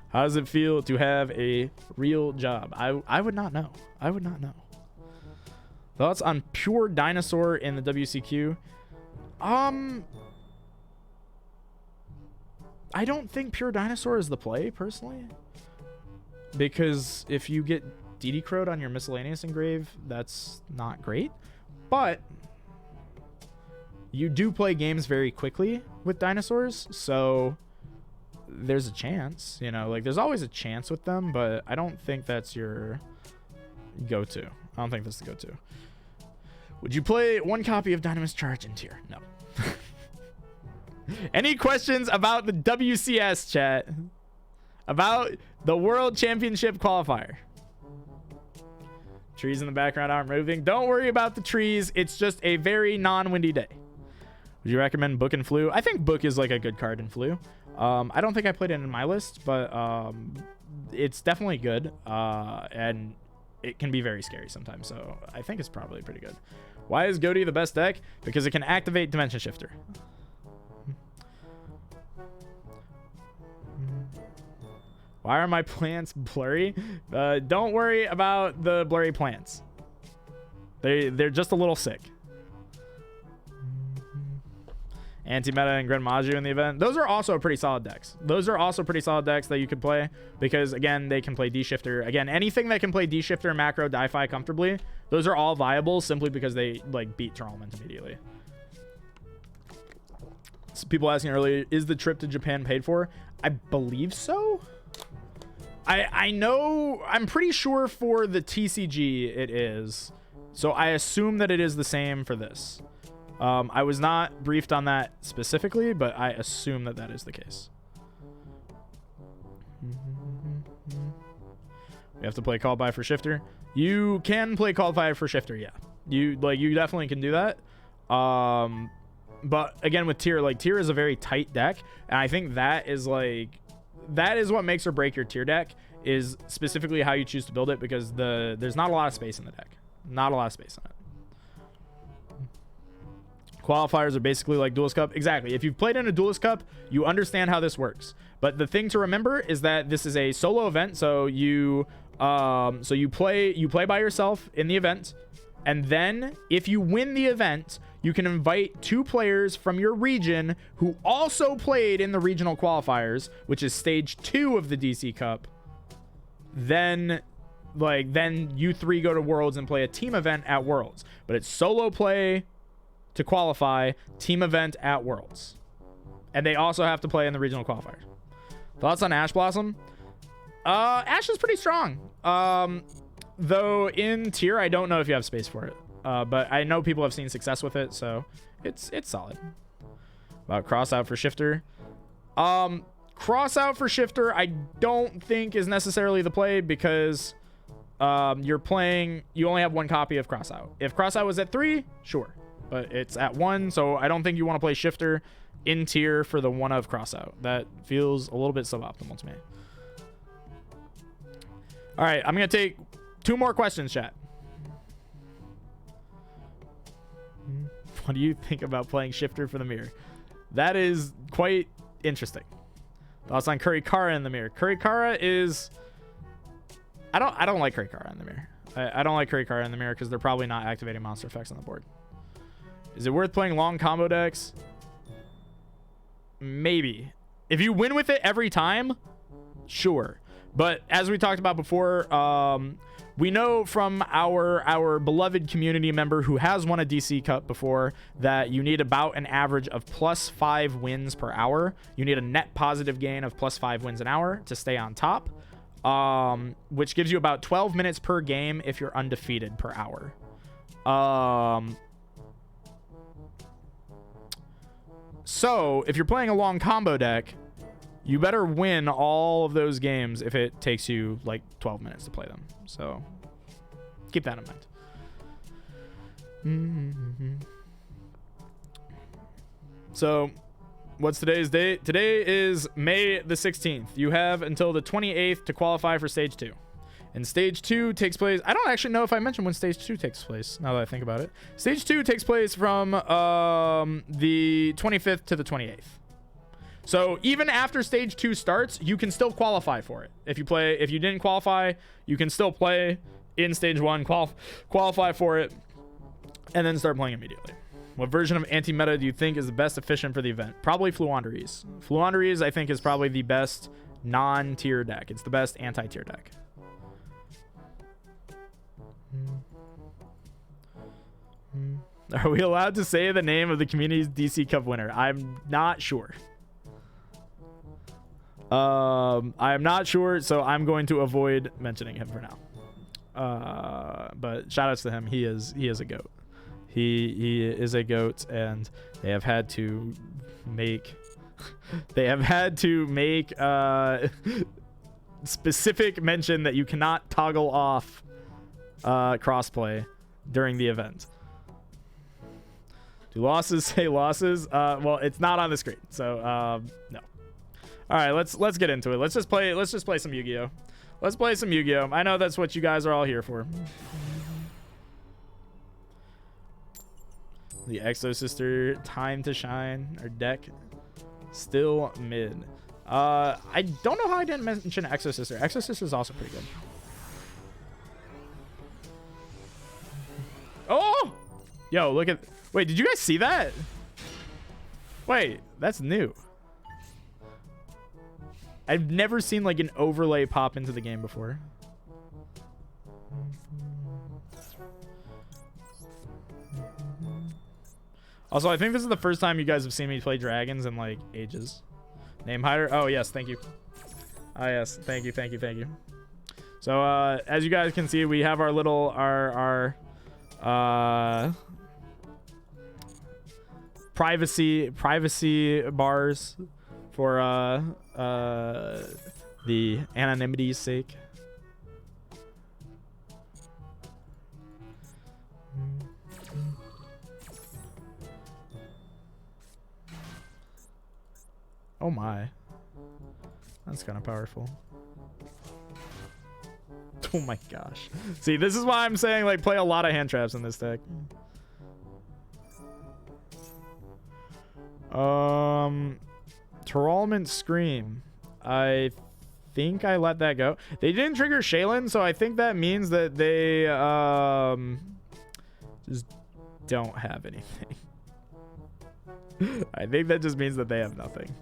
Speaker 1: How does it feel to have a real job? I would not know. I would not know. Thoughts on Pure Dinosaur in the WCQ? I don't think Pure Dinosaur is the play, personally. Because if you get DD Crowed on your miscellaneous engrave, that's not great. But you do play games very quickly with dinosaurs, so there's a chance, you know, like there's always a chance with them, but I don't think that's your go-to. I don't think that's the go-to. Would you play one copy of Dynamis Charge in tier? No. Any questions about the WCS, chat? About the World Championship qualifier? Trees in the background aren't moving. Don't worry about the trees. It's just a very non-windy day. Would you recommend Book and Flu? I think Book is like a good card in Flu. I don't think I played it in my list, but it's definitely good. And it can be very scary sometimes. So I think it's probably pretty good. Why is Goaty the best deck? Because it can activate Dimension Shifter. Why are my plants blurry? Don't worry about the blurry plants. They're just a little sick. Anti-Meta and Grenmaju in the event. Those are also pretty solid decks. Those are also pretty solid decks that you could play because, again, they can play D-Shifter. Again, anything that can play D-Shifter, Macro, Di-Fi comfortably, those are all viable simply because they like beat Tearlament immediately. So people asking earlier, is the trip to Japan paid for? I believe so. I know, I'm pretty sure for the TCG it is. So I assume that it is the same for this. I was not briefed on that specifically, but I assume that that is the case. We have to play Call By for Shifter. You can play Call By for Shifter, yeah. You definitely can do that. But again, with Tier, like Tier is a very tight deck, and I think that is what makes or break your Tier deck, is specifically how you choose to build it, because there's not a lot of space in the deck. Not a lot of space in it. Qualifiers are basically like Duelist Cup. Exactly. If you've played in a Duelist Cup, you understand how this works. But the thing to remember is that this is a solo event, so you play by yourself in the event, and then if you win the event, you can invite 2 players from your region who also played in the regional qualifiers, which is stage 2 of the DC Cup. Then you 3 go to Worlds and play a team event at Worlds. But it's solo play to qualify, team event at Worlds. And they also have to play in the regional qualifiers. Thoughts on Ash Blossom? Ash is pretty strong. Though in tier, I don't know if you have space for it. But I know people have seen success with it, so it's solid. About cross out for Shifter. Cross out for Shifter, I don't think is necessarily the play because you only have one copy of cross out. If cross out was at 3, sure, but it's at 1, so I don't think you want to play Shifter in tier for the one of cross out. That feels a little bit suboptimal to me. All right, I'm gonna take 2 more questions, chat. What do you think about playing Shifter for the mirror? That is quite interesting. Thoughts on Kurikara in the mirror? Kurikara is... I don't like Kurikara in the mirror. I don't like Kurikara in the mirror because they're probably not activating monster effects on the board. Is it worth playing long combo decks? Maybe. If you win with it every time, sure. But as we talked about before, we know from our beloved community member who has won a DC Cup before that you need about an average of +5 wins per hour. You need a net positive gain of +5 wins an hour to stay on top, which gives you about 12 minutes per game if you're undefeated per hour. So if you're playing a long combo deck, you better win all of those games if it takes you like 12 minutes to play them. So keep that in mind. So what's today's date? Today is May the 16th. You have until the 28th to qualify for stage 2. And stage 2 takes place... I don't actually know if I mentioned when stage 2 takes place, now that I think about it. Stage 2 takes place from the 25th to the 28th. So even after stage 2 starts, you can still qualify for it. If you didn't qualify, you can still play in stage 1, qualify for it, and then start playing immediately. What version of anti-meta do you think is the best efficient for the event? Probably Fluandereeze. Fluandereeze, I think, is probably the best non-tier deck. It's the best anti-tier deck. Are we allowed to say the name of the community's DC Cup winner? I'm not sure. I'm not sure, so I'm going to avoid mentioning him for now. But shout outs to him. He is a goat. He is a goat, and they have had to make specific mention that you cannot toggle off crossplay during the event. Do losses say losses? Well, it's not on the screen, so no. All right, let's get into it. Let's just play some Yu-Gi-Oh. Let's play some Yu-Gi-Oh. I know that's what you guys are all here for. The Exo Sister, Time to Shine, or deck, still mid. I don't know how I didn't mention Exo Sister. Exo Sister is also pretty good. Oh! Yo, look at... Wait, did you guys see that? Wait, that's new. I've never seen like an overlay pop into the game before. Also, I think this is the first time you guys have seen me play dragons in like ages. Name hider. Oh yes, thank you. Ah yes, thank you. So as you guys can see, we have our little our privacy bars for the anonymity's sake. Oh my, that's kind of powerful. Oh my gosh. See, this is why I'm saying like play a lot of hand traps in this deck. Terralment Scream. I think I let that go. They didn't trigger Shaylin, so I think that means that they just don't have anything. I think that just means that they have nothing.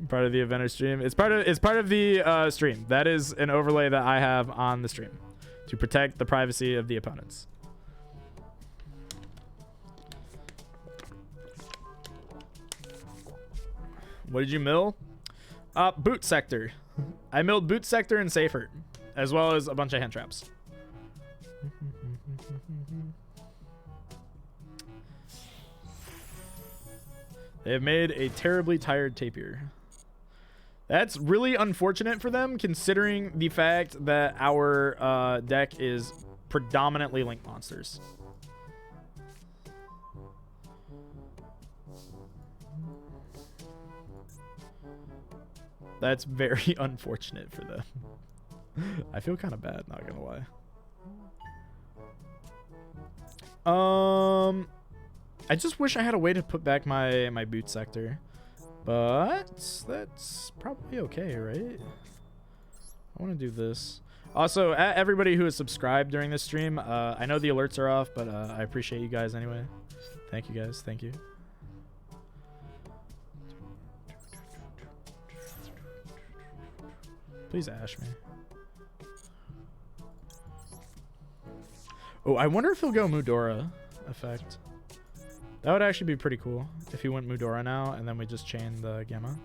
Speaker 1: Part of the event or stream. It's part of the stream. That is an overlay that I have on the stream to protect the privacy of the opponents. What did you mill? Boot sector. I milled boot sector and Safer, as well as a bunch of hand traps. They have made a terribly tired Tapir. That's really unfortunate for them, considering the fact that our deck is predominantly Link monsters. That's very unfortunate for them. I feel kind of bad, not gonna lie. I just wish I had a way to put back my boot sector, but that's probably okay, right? I want to do this. Also, everybody who is subscribed during this stream, I know the alerts are off, but I appreciate you guys anyway. Thank you guys. Thank you. Please ash me. Oh, I wonder if he'll go Mudora effect. That would actually be pretty cool if he went Mudora now and then we just chain the Gamma.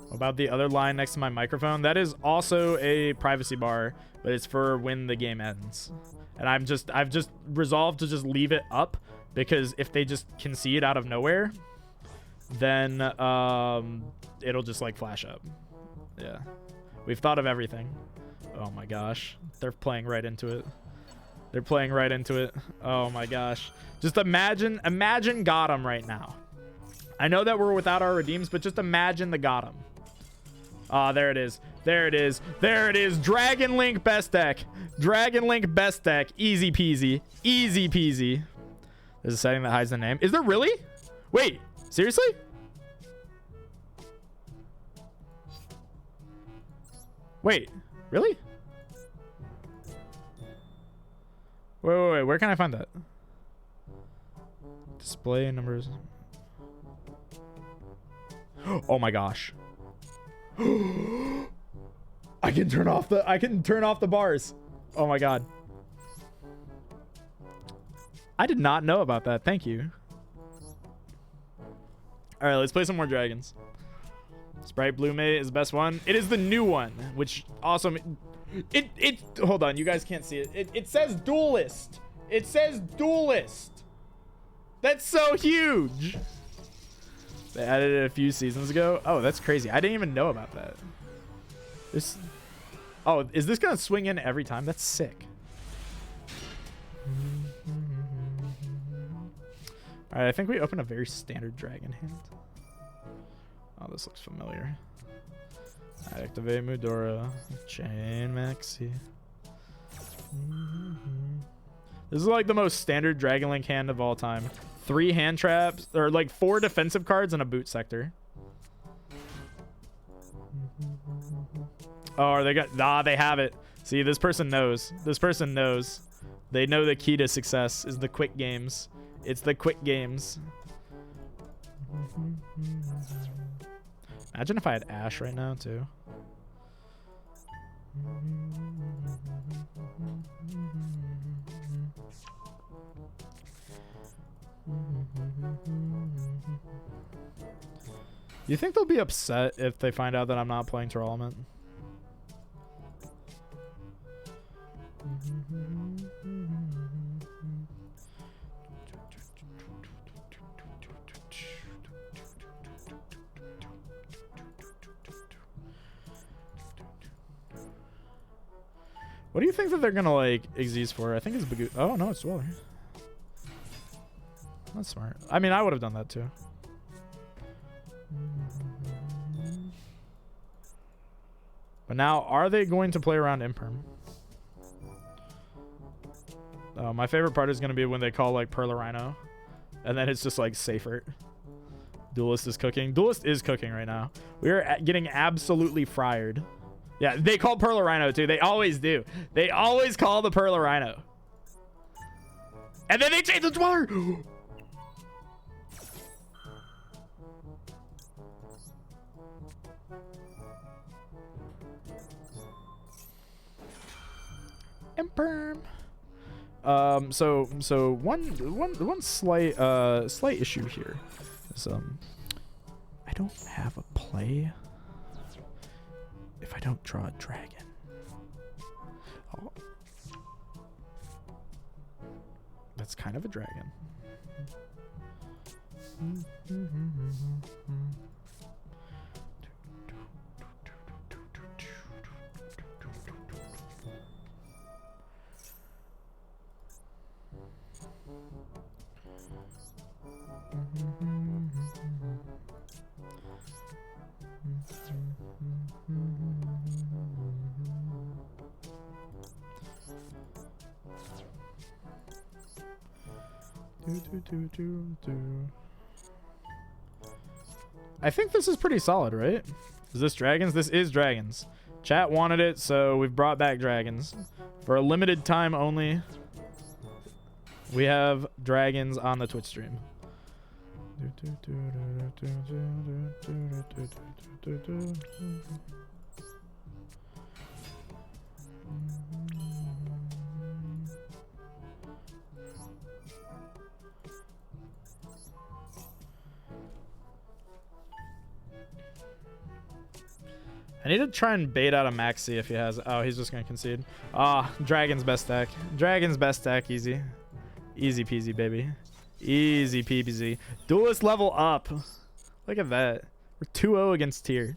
Speaker 1: What about the other line next to my microphone? That is also a privacy bar, but it's for when the game ends. And I've just resolved to just leave it up, because if they just concede out of nowhere, then it'll just like flash up. Yeah, we've thought of everything. Oh my gosh, they're playing right into it. They're playing right into it. Oh my gosh, just imagine Gotham right now. I know that we're without our redeems, but just imagine the Gotham. Ah, there it is. There it is. There it is. Dragon Link best deck. Dragon Link best deck. Easy peasy. Easy peasy. There's a setting that hides the name. Is there really? Wait, seriously? Wait, really? Wait. Where can I find that? Display numbers. Oh my gosh. I can turn off the bars. Oh my god. I did not know about that. Thank you. All right, let's play some more dragons. Sprite Blue Mate is the best one. It is the new one, which also it hold on, you guys can't see it. It says Duelist. It says Duelist. That's so huge. They added it a few seasons ago. Oh, that's crazy. I didn't even know about that. Oh, is this gonna swing in every time? That's sick. All right, I think we open a very standard dragon hand. Oh, this looks familiar. I activate Mudora. Chain Maxi. This is like the most standard Dragon Link hand of all time. 3 hand traps, or like 4 defensive cards and a boot sector. Oh, they got, they have it. See, this person knows. This person knows. They know the key to success is the quick games. It's the quick games. Imagine if I had Ash right now, too. You think they'll be upset if they find out that I'm not playing Tournament? What do you think that they're gonna like Xyz for? I think it's Bagu. Oh no, it's Dweller. That's smart. I mean, I would have done that too. But now, are they going to play around Imperm? Oh, my favorite part is going to be when they call like Perlarino, and then it's just like Safer. Duelist is cooking. Duelist is cooking right now. We are getting absolutely fried. Yeah, they call Perlarino too. They always do. They always call the Perlarino. And then they change the Dweller. Imperm. So one slight issue here is I don't have a play if I don't draw a dragon. Oh. That's kind of a dragon. I think this is pretty solid, right? Is this dragons? This is dragons. Chat wanted it, so we've brought back dragons. For a limited time only, we have dragons on the Twitch stream. I need to try and bait out a Maxi if he has. Oh, he's just gonna concede. Ah, Dragon's best deck. Dragon's best deck. Easy. Easy peasy, baby. Easy peasy. Duelist level up. Look at that. We're 2-0 against tier.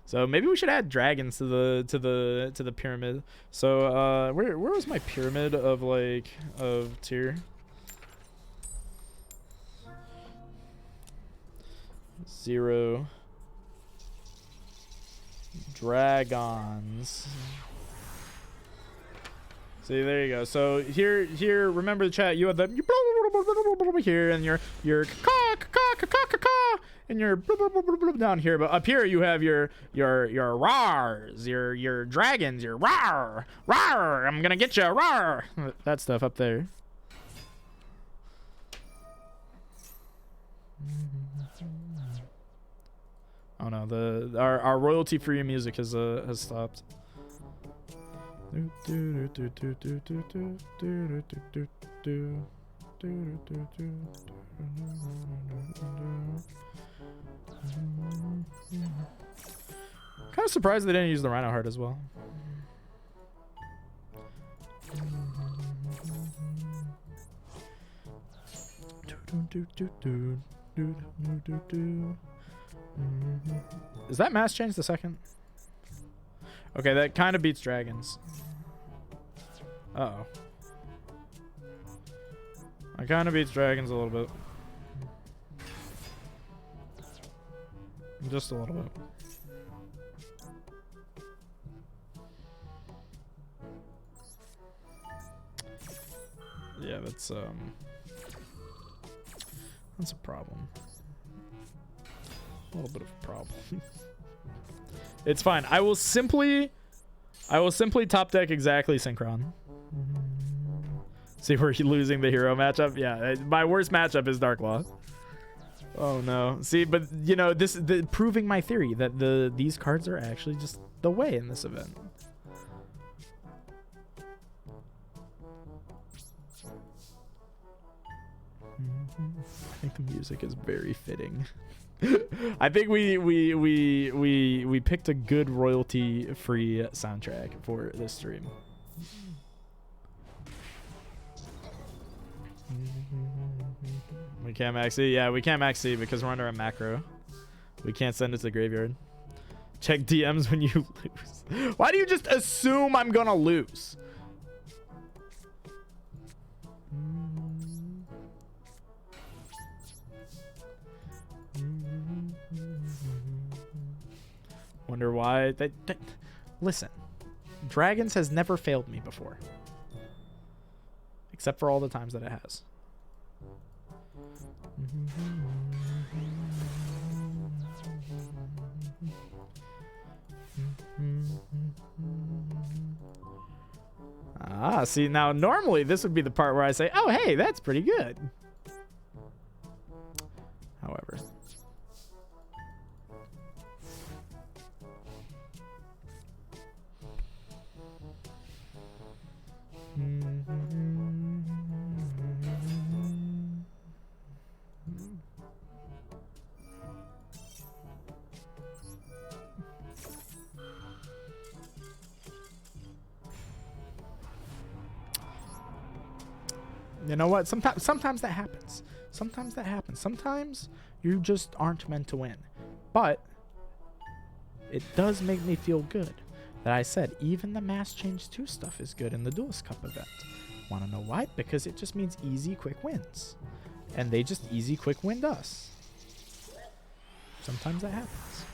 Speaker 1: So maybe we should add dragons to the pyramid. So where was my pyramid of tier? 0 dragons. See, there you go. So here, remember the chat. You have the here, and your and your down here. But up here, you have your rars, your dragons, your rar. I'm gonna get you, rar. That stuff up there. Oh no, our royalty free music has stopped. Kind of surprised they didn't use the Rhino Heart as well. Is that mass change the second? Okay, that kind of beats dragons. Uh-oh. That kind of beats dragons a little bit. Just a little bit. Yeah, that's a problem. A little bit of a problem. It's fine. I will simply top deck exactly Synchron. See, we're losing the hero matchup. Yeah, my worst matchup is Dark Law. Oh no. See, but you know, proving my theory that these cards are actually just the way in this event. I think the music is very fitting. I think we picked a good royalty-free soundtrack for this stream. We can't max C. Yeah, we can't max C because we're under a macro. We can't send it to the graveyard. Check DMs when you lose. Why do you just assume I'm gonna lose? Wonder why. Listen, Dragons has never failed me before, except for all the times that it has. Ah, see, now normally this would be the part where I say, oh, hey, that's pretty good. However. You know what? Sometimes that happens. Sometimes that happens. Sometimes you just aren't meant to win. But it does make me feel good that I said even the Mass Change 2 stuff is good in the Duelist Cup event. Want to know why? Because it just means easy, quick wins. And they just easy, quick winned us. Sometimes that happens.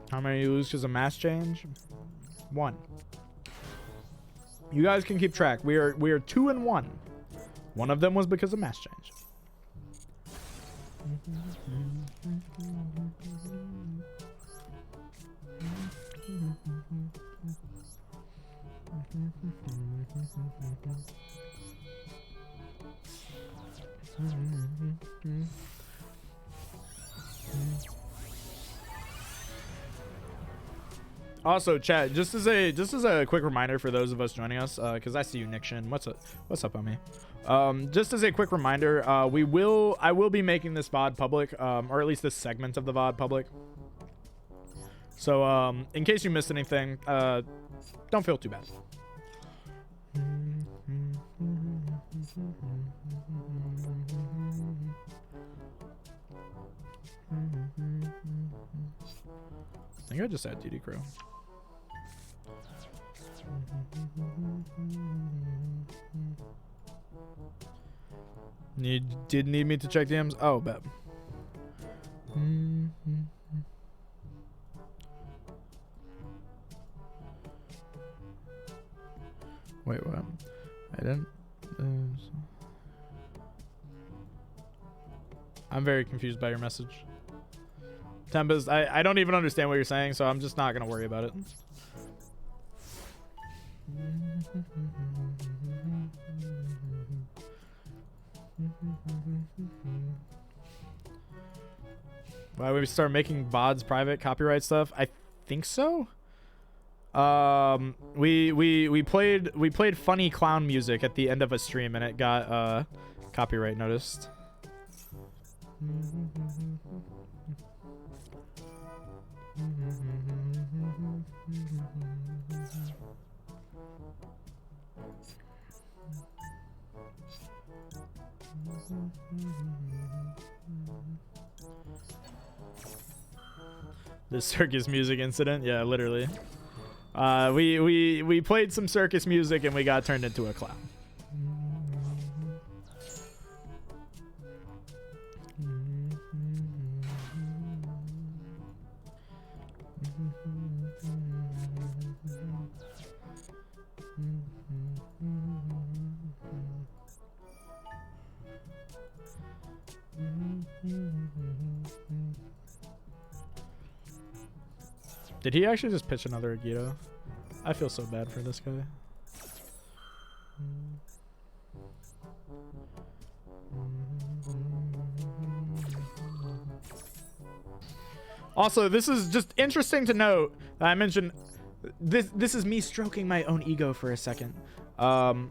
Speaker 1: How many you lose because of Mass Change? 1. You guys can keep track. We are 2-1. One of them was because of Mass Change. Also, chat, just as a quick reminder for those of us joining us, because I see you, Nick Shin. What's up, homie? Just as a quick reminder, I will be making this VOD public, or at least this segment of the VOD public. So, in case you missed anything, don't feel too bad. I think I just had DD Crow. You did need me to check DMs? Oh, bet. Wait, what? I didn't. I'm very confused by your message. Tempest, I don't even understand what you're saying, so I'm just not going to worry about it. Why would we start making VODs private copyright stuff? I think so. We played funny clown music at the end of a stream and it got copyright noticed. The circus music incident, yeah, literally. We played some circus music and we got turned into a clown. Did he actually just pitch another Agito? I feel so bad for this guy. Also, this is just interesting to note that I mentioned this is me stroking my own ego for a second. I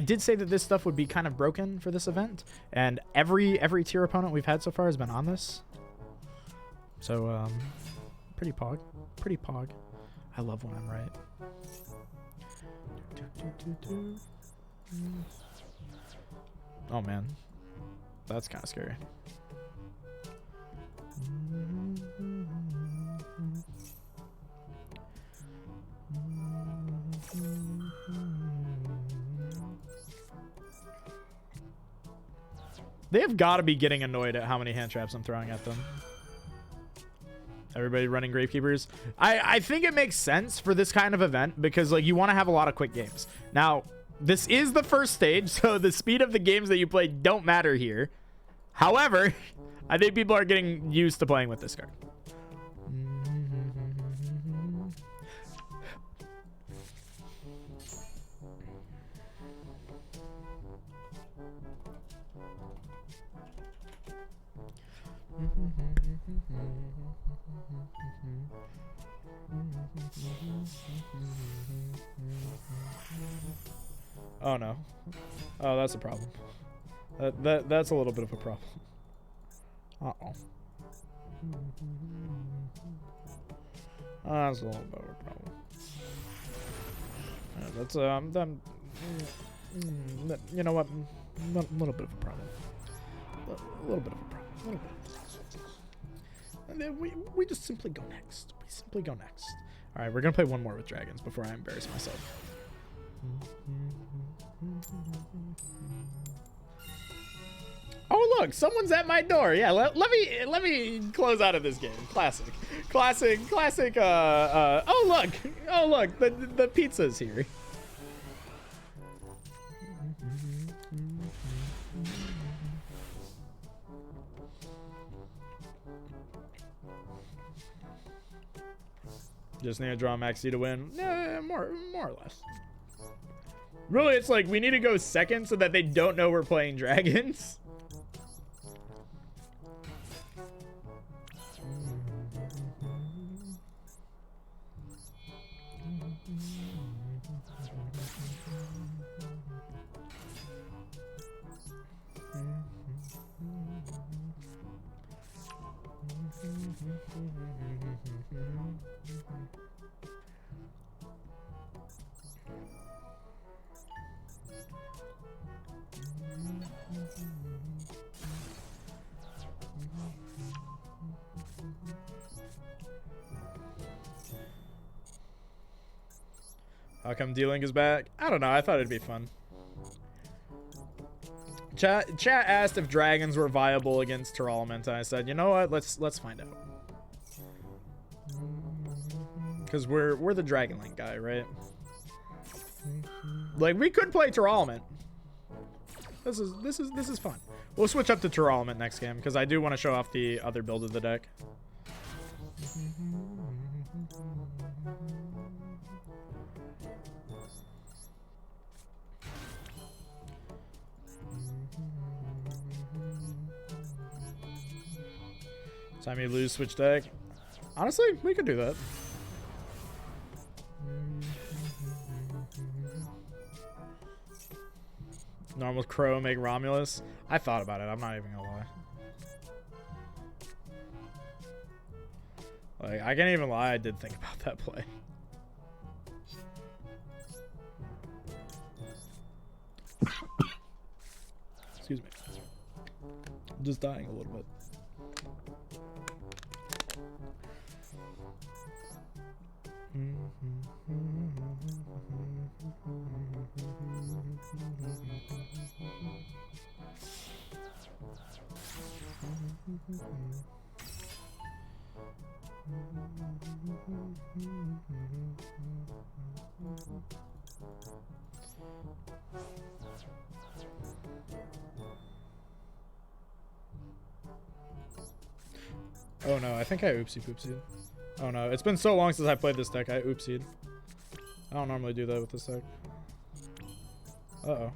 Speaker 1: did say that this stuff would be kind of broken for this event, and every tier opponent we've had so far has been on this. So pretty pog. I love when I'm right. Oh man, that's kind of scary. They have got to be getting annoyed at how many hand traps I'm throwing at them. Everybody running Gravekeepers. I think it makes sense for this kind of event because like you want to have a lot of quick games. Now, this is the first stage, so the speed of the games that you play don't matter here. However, I think people are getting used to playing with this card. Oh no. Oh, that's a problem. That's a little bit of a problem. Uh-oh. That's a little bit of a problem. That's you know what? A little bit of a problem. A little bit of a problem. A little bit. And then we just simply go next. We simply go next. All right, we're gonna play one more with dragons before I embarrass myself. Oh look, someone's at my door. Yeah, let me close out of this game. Classic. Oh look, the pizza's here. Just need to draw Maxi to win. More or less. Really, it's like we need to go second so that they don't know we're playing dragons. How come D-Link is back? I don't know. I thought it'd be fun. Chat asked if dragons were viable against Tearlament, and I said, you know what? Let's find out. Because we're the Dragon Link guy, right? Like we could play Tearlament. This is fun. We'll switch up to Tearlament next game because I do want to show off the other build of the deck. Time you lose, switch deck. Honestly, we could do that. Normal Crow, make Romulus. I thought about it. I'm not even gonna lie. Like, I can't even lie. I did think about that play. Excuse me. I'm just dying a little bit. Oh no, I think I oopsie poopsied. Oh no, it's been so long since I played this deck, I oopsied. I don't normally do that with this deck. Uh-oh.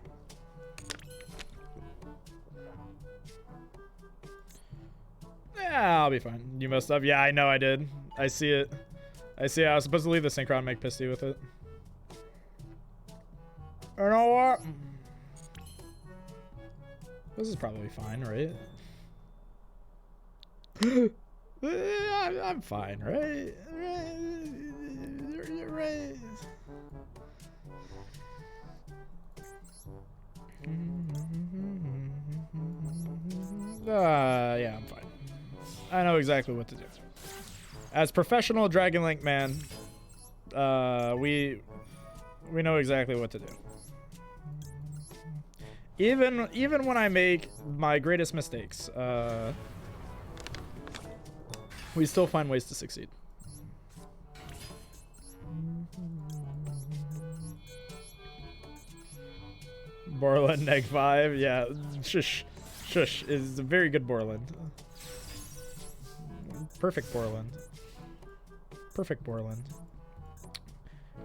Speaker 1: Yeah, I'll be fine. You messed up? Yeah, I know I did. I see it. I see it. I was supposed to leave the Synchron and make Pisty with it. You know what? This is probably fine, right? I'm fine, right? You're right. Yeah, I'm fine. I know exactly what to do. As professional Dragon Link man, we know exactly what to do. Even when I make my greatest mistakes, we still find ways to succeed. Borland neg 5, yeah. Shush is a very good Borland. Perfect Borland. Perfect Borland.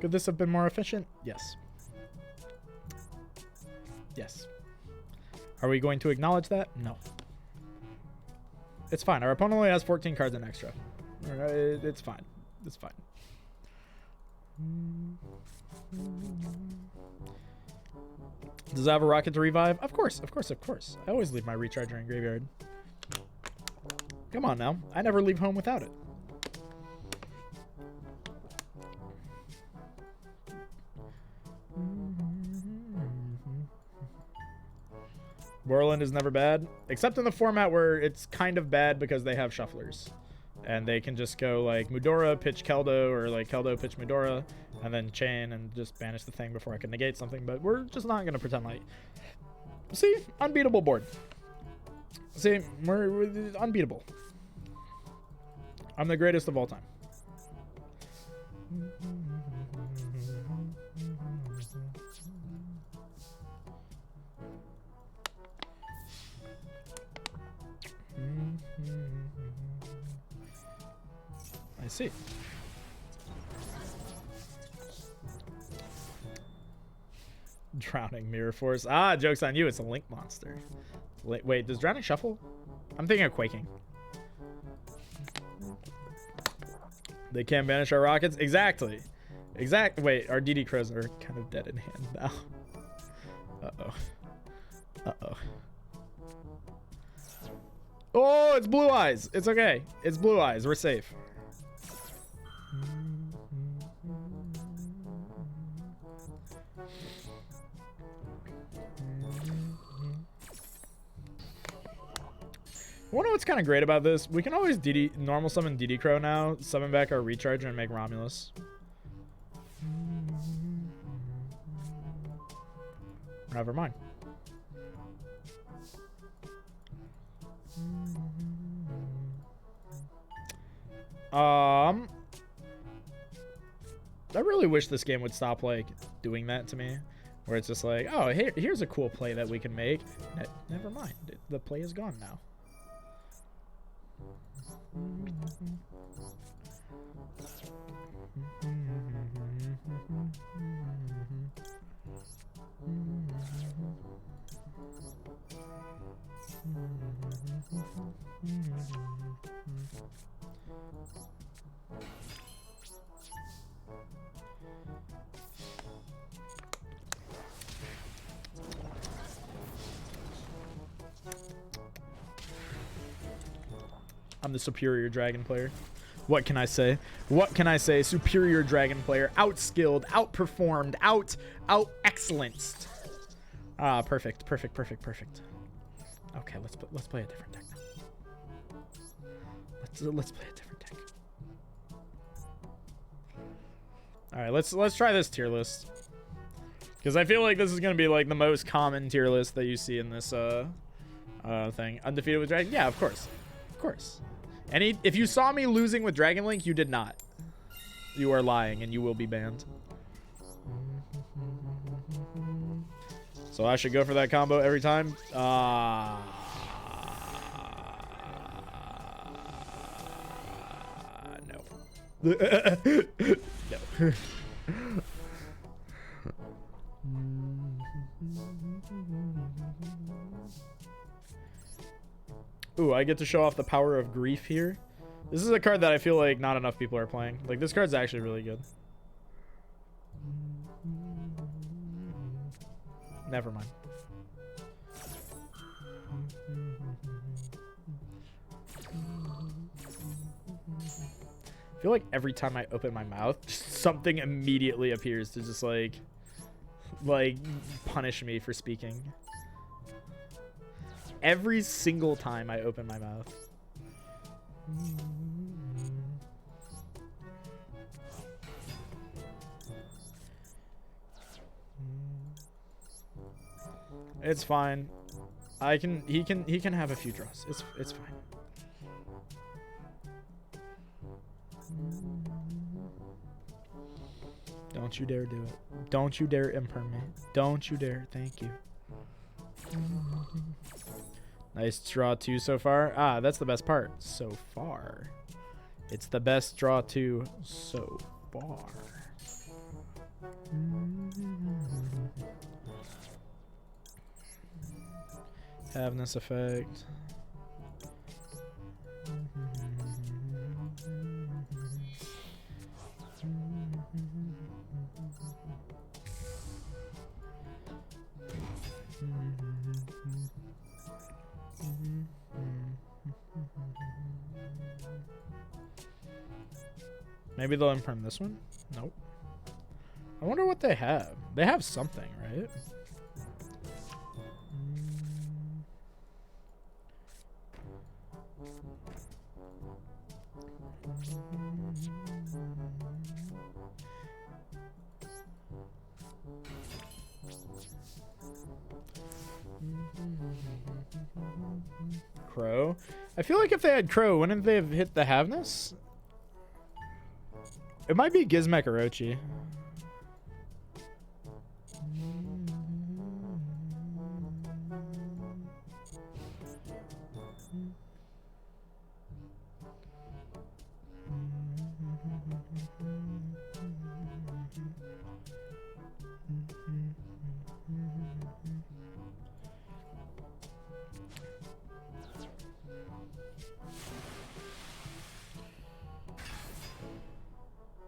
Speaker 1: Could this have been more efficient? Yes. Yes. Are we going to acknowledge that? No. It's fine. Our opponent only has 14 cards in extra. It's fine. It's fine. Does it have a rocket to revive? Of course, of course, of course. I always leave my recharger in graveyard. Come on now. I never leave home without it. Whirlwind is never bad, except in the format where it's kind of bad because they have shufflers. And they can just go like Mudora, pitch Keldo, or like Keldo, pitch Mudora, and then chain and just banish the thing before I can negate something. But we're just not going to pretend like... See? Unbeatable board. See? We're unbeatable. I'm the greatest of all time. I see. Drowning Mirror Force. Ah, joke's on you. It's a Link monster. Wait, does Drowning shuffle? I'm thinking of Quaking. They can't banish our rockets? Exactly. Wait, our DD Crows are kind of dead in hand now. Uh-oh. Uh-oh. Oh, it's Blue Eyes. It's okay. It's Blue Eyes. We're safe. You wanna know what's kind of great about this? We can always normal summon DD Crow now, summon back our recharger, and make Romulus. Never mind. I really wish this game would stop like doing that to me, where it's just like, oh, here's a cool play that we can make. Never mind, the play is gone now. I'm the superior dragon player. What can I say? What can I say? Superior dragon player, outskilled, outperformed, out excellence. Ah, perfect. Okay, let's play a different deck now. Let's play a different deck. All right, let's try this tier list, because I feel like this is gonna be like the most common tier list that you see in this thing. Undefeated with dragon? Yeah, of course. If you saw me losing with Dragon Link, you did not. You are lying, and you will be banned. So I should go for that combo every time. No. No. Ooh, I get to show off the power of grief here. This is a card that I feel like not enough people are playing. Like, this card's actually really good. Never mind. I feel like every time I open my mouth, something immediately appears to just like punish me for speaking. Every single time I open my mouth. It's fine. He can have a few draws. It's fine. Don't you dare do it. Don't you dare imperm me. Don't you dare. Thank you. Nice draw 2 so far. Ah, that's the best part. So far. It's the best draw 2 so far. Haveness effect. Maybe they'll imprint this one? Nope. I wonder what they have. They have something, right? Crow? I feel like if they had Crow, wouldn't they have hit the Haveness? It might be Gizmek Orochi.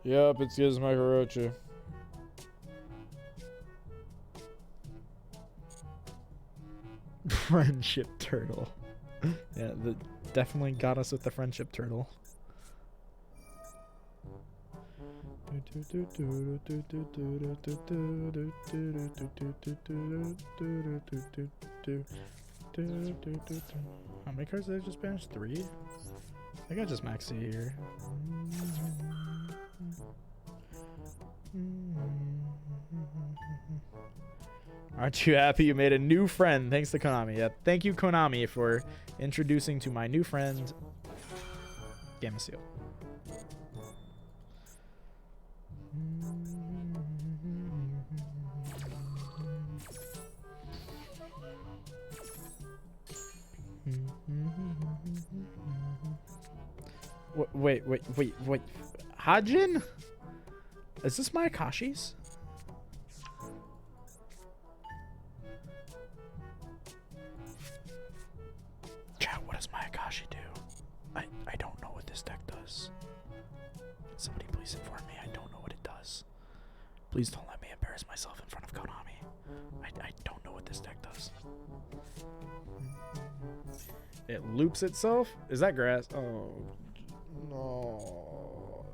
Speaker 1: Yep, it's Gizmek Orochi. Friendship turtle. Yeah, that definitely got us with the friendship turtle. How many cards did I just banish? 3? I think I just maxed it here. Aren't you happy you made a new friend? Thanks to Konami. Yeah, thank you, Konami, for introducing to my new friend, Gameciel. Wait. Hajin? Is this my Akashi's? Chat, what does my Akashi do? I don't know what this deck does. Somebody please inform me. I don't know what it does. Please don't let me embarrass myself in front of Konami. I don't know what this deck does. It loops itself? Is that grass? Oh, no.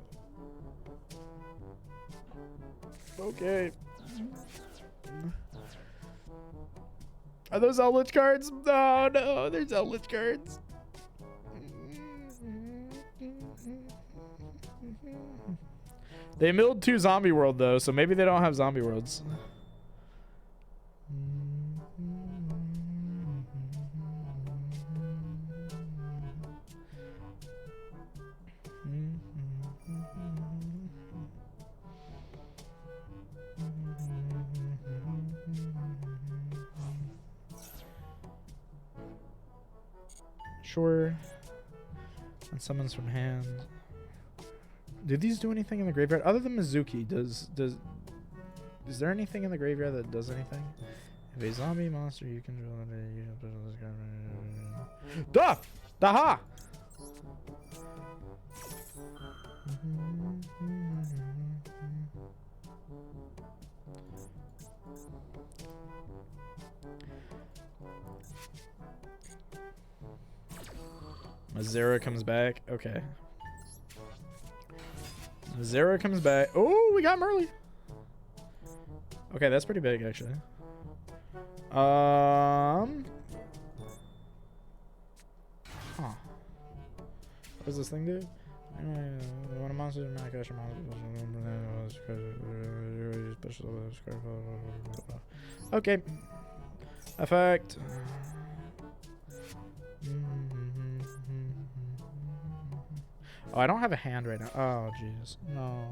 Speaker 1: Okay. Are those Eldritch cards? Oh, no, there's Eldritch cards. They milled 2 Zombie World, though, so maybe they don't have Zombie Worlds. Sure. And summons from hand. Do these do anything in the graveyard other than Mizuki? Is there anything in the graveyard that does anything? If a zombie monster you control, duh! Daha! Mazera comes back. Okay. Mazera comes back. Oh, we got Merly. Okay, that's pretty big, actually. Huh. What does this thing do? When a monster is not cash okay. Effect. Oh, I don't have a hand right now. Oh, jeez. No.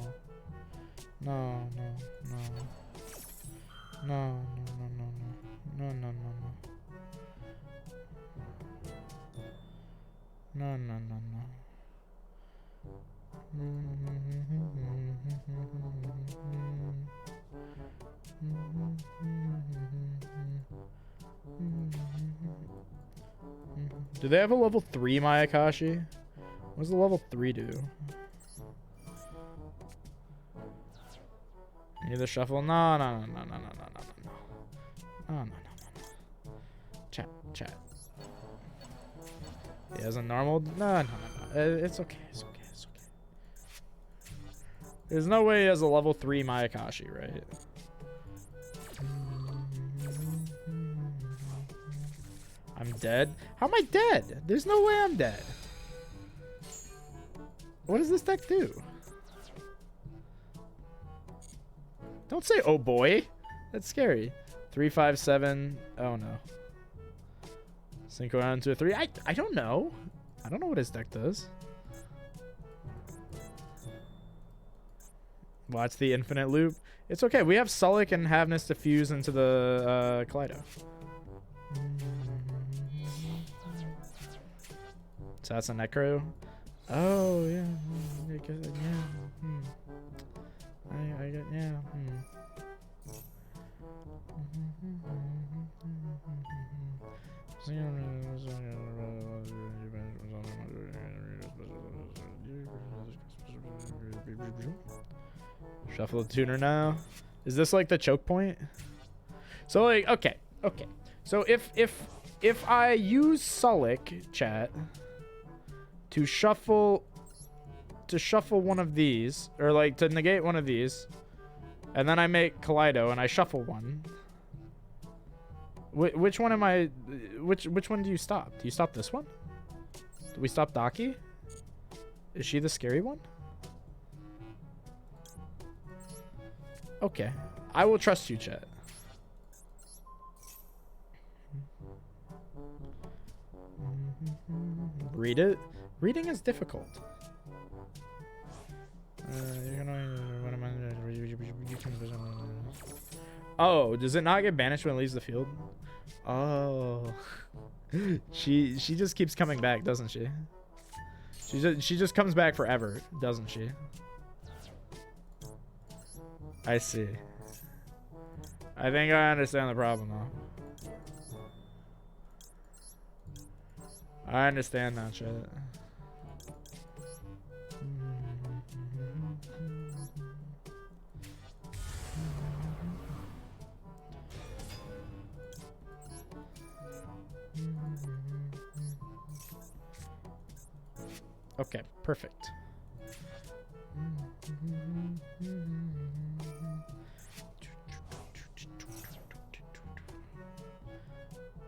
Speaker 1: No. Do they have a level 3 Mayakashi? What does the level 3 do? Either shuffle. No. No. Chat. He has a normal. No. It's okay. There's no way he has a level 3 Mayakashi, right? I'm dead? How am I dead? There's no way I'm dead. What does this deck do? Don't say, oh boy. That's scary. 3, 5, 7. Oh no. Synchro down to a 3. I don't know. I don't know what his deck does. Watch the infinite loop. It's okay. We have Sullick and Havness to fuse into the Kaleido. So that's a Necro. Oh yeah. I get it. Yeah. I get yeah. Shuffle the tuner now. Is this like the choke point? So like okay. So if I use Sullick, chat, to shuffle one of these, or like to negate one of these, and then I make Kaleido and I shuffle one. Which one am I? Which one do you stop? Do you stop this one? Do we stop Daki? Is she the scary one? Okay, I will trust you, chat. Read it. Reading is difficult. Oh, does it not get banished when it leaves the field? Oh, she just keeps coming back, doesn't she? She just comes back forever, doesn't she? I see. I think I understand the problem though. I understand that shit. Okay, perfect.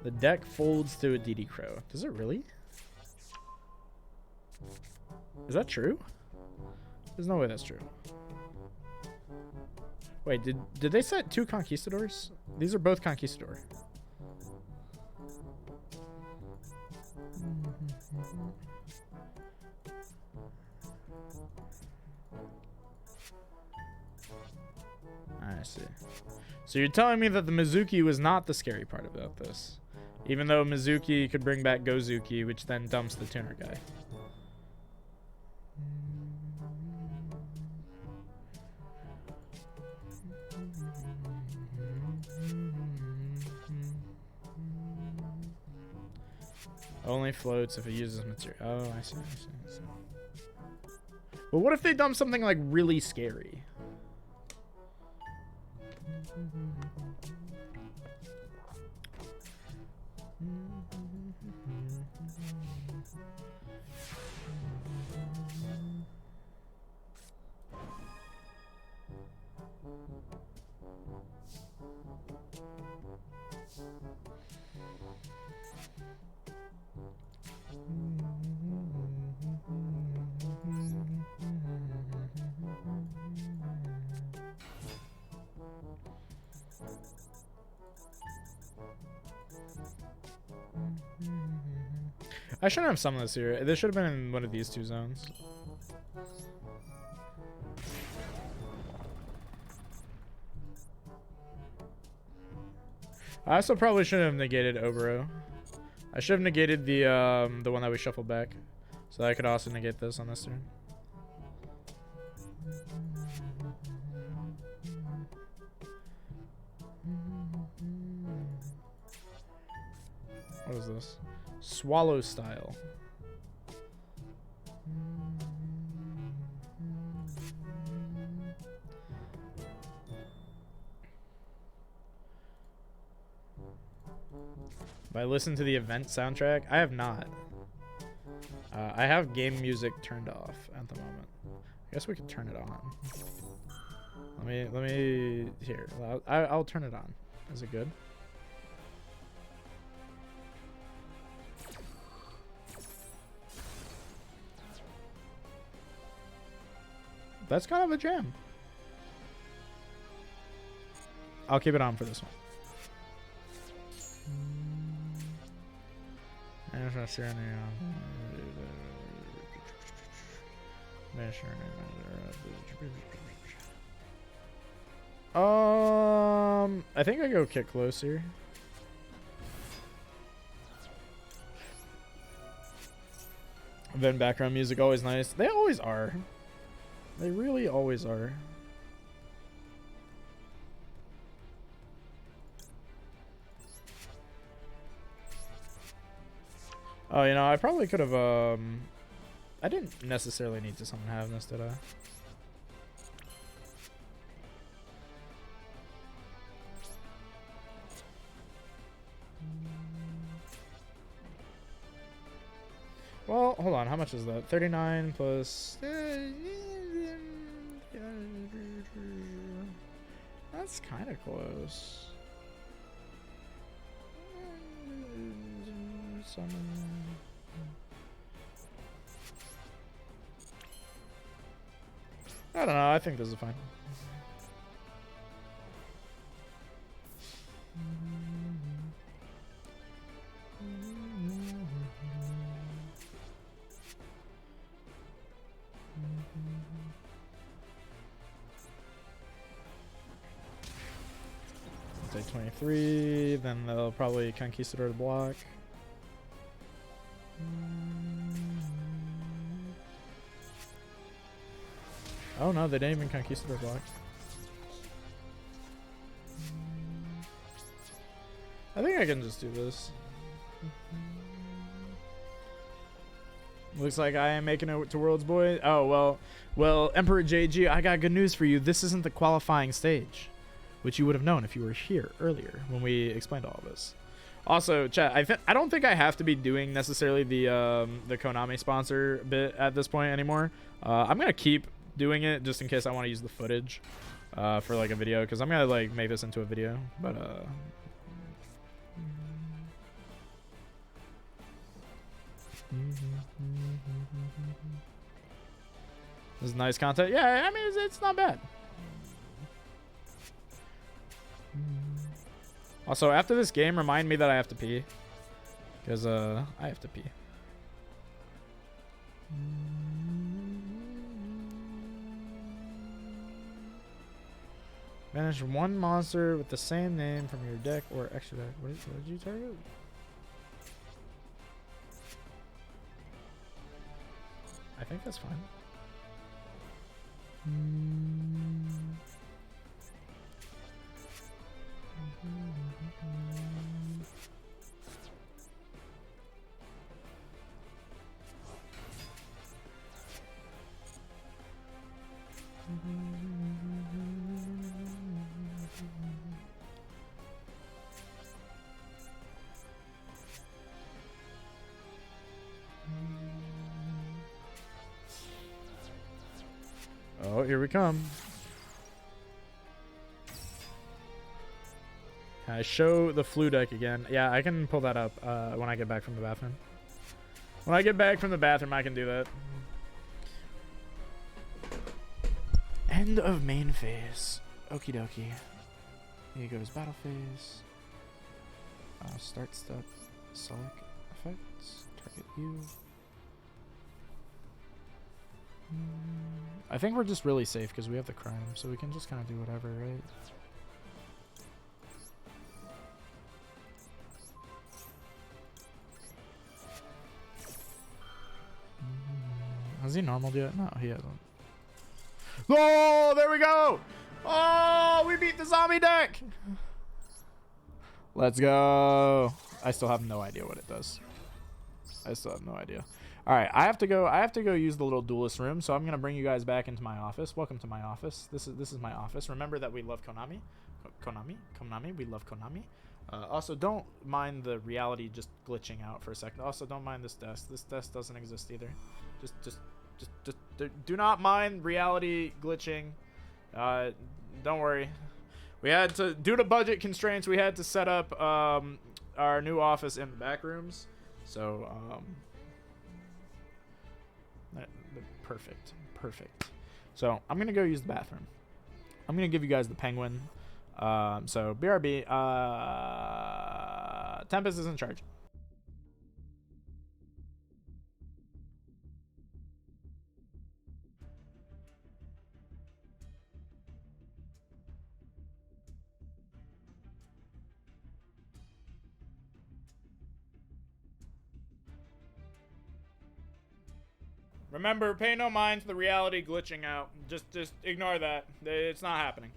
Speaker 1: The deck folds to a DD Crow. Does it really? Is that true? There's no way that's true. Wait, did they set 2 Conquistadors? These are both Conquistador. I see. So you're telling me that the Mizuki was not the scary part about this, even though Mizuki could bring back Gozuki, which then dumps the tuner guy. Only floats if it uses material. Oh, I see. But what if they dump something like really scary? I shouldn't have summoned this here. This should have been in one of these 2 zones. I also probably shouldn't have negated Oboro. I should have negated the one that we shuffled back, so I could also negate this on this turn. What is this? Swallow style. Have I listened to the event soundtrack? I have not. I have game music turned off at the moment. I guess we could turn it on. Let me here. I'll turn it on. Is it good? That's kind of a jam. I'll keep it on for this one. I think I go Kick Closer. Then background music always nice. They always are. They really always are. Oh, you know, I probably could have, I didn't necessarily need to summon Havness, did I? Well, hold on, how much is that? 39 plus... That's kind of close. I don't know, I think this is fine. Say 23, then they'll probably Conquistador to block. Oh no, they didn't even Conquistador block. I think I can just do this. Looks like I am making it to Worlds, boy. Oh, well, Emperor JG, I got good news for you. This isn't the qualifying stage, which you would have known if you were here earlier when we explained all this. Also, chat, I don't think I have to be doing necessarily the Konami sponsor bit at this point anymore. I'm gonna keep doing it just in case I want to use the footage for like a video, because I'm gonna like make this into a video. But this is nice content. Yeah, I mean it's not bad. Also, after this game, remind me that I have to pee, because I have to pee. Banish one monster with the same name from your deck or extra deck. What did you target? I think that's fine. Oh, here we come. Can I show the flu deck again? Yeah, I can pull that up when I get back from the bathroom. When I get back from the bathroom, I can do that. End of main phase. Okie dokie. Here goes battle phase. Start step. Select effects. Target you. I think we're just really safe because we have the crime, so we can just kind of do whatever, right? Has he normaled yet? No, he hasn't. Oh, there we go! Oh, we beat the zombie deck! Let's go. I still have no idea what it does. I still have no idea. All right, I have to go use the little duelist room, so I'm gonna bring you guys back into my office. Welcome to my office. This is my office. Remember that we love Konami. Konami. We love Konami. Also, don't mind the reality just glitching out for a second. Also, don't mind this desk. This desk doesn't exist either. Just do not mind reality glitching. Don't worry. We had to, due to budget constraints, we had to set up our new office in the back rooms. So, perfect. So I'm gonna go use the bathroom. I'm gonna give you guys the penguin. So BRB, Tempest is in charge. Remember, pay no mind to the reality glitching out. Just ignore that. It's not happening.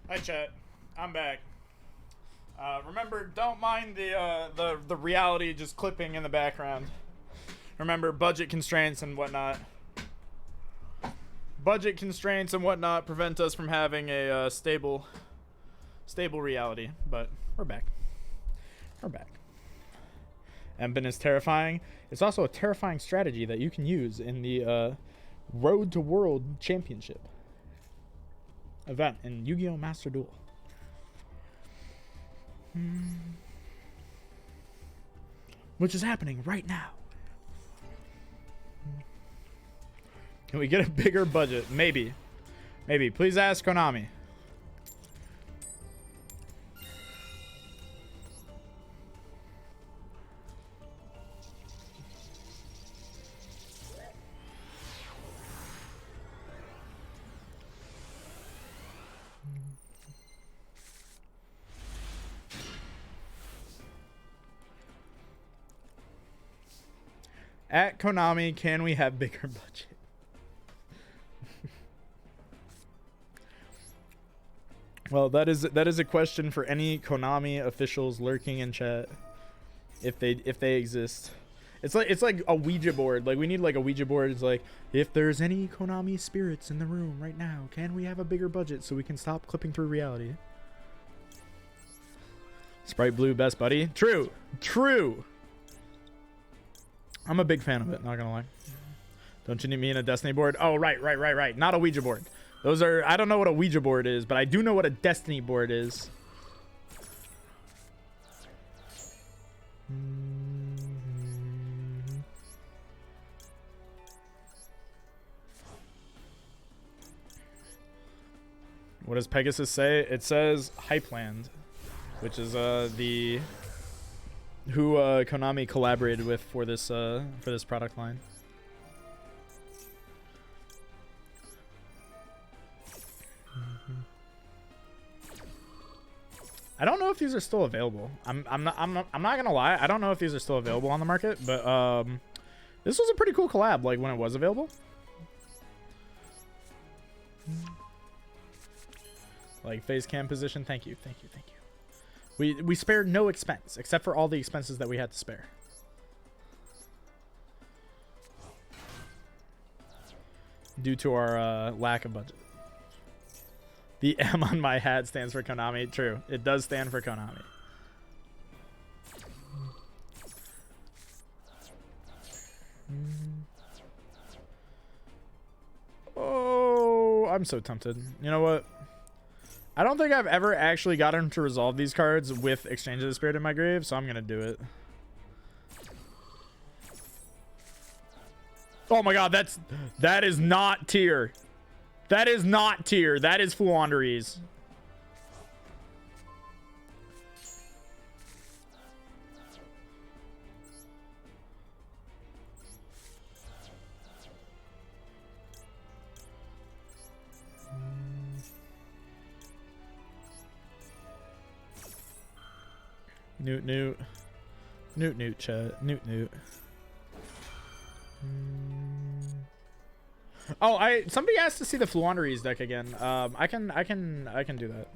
Speaker 1: Hi chat, I'm back. Remember, don't mind the reality just clipping in the background. Remember, budget constraints and whatnot. Budget constraints and whatnot prevent us from having a stable reality. But we're back. We're back. Emben is terrifying. It's also a terrifying strategy that you can use in the Road to World Championship event in Yu-Gi-Oh! Master Duel. Which is happening right now. Can we get a bigger budget? Maybe. Maybe. Please ask Konami. At Konami, can we have bigger budget? Well, that is a question for any Konami officials lurking in chat, if they exist. It's like a Ouija board. Like, we need like a Ouija board. It's like, if there's any Konami spirits in the room right now, can we have a bigger budget so we can stop clipping through reality? Sprite Blue, best buddy. True. I'm a big fan of it, not gonna lie. Don't you need me in a Destiny board? Oh, right. Not a Ouija board. Those are, I don't know what a Ouija board is, but I do know what a Destiny board is. What does Pegasus say? It says Hypeland, which is the who Konami collaborated with for this product line. I don't know if these are still available. I'm not gonna lie. I don't know if these are still available on the market, but this was a pretty cool collab. Like when it was available. Like face cam position. Thank you. We spared no expense except for all the expenses that we had to spare. Due to our lack of budget. The M on my hat stands for Konami. True. It does stand for Konami. Oh, I'm so tempted. You know what? I don't think I've ever actually gotten to resolve these cards with Exchange of the Spirit in my grave, so I'm going to do it. Oh my god, that is not tier. That is not tier. That is Fluanderies. Newt, chat. Newt. Oh, somebody asked to see the Fluanderies deck again. I can do that.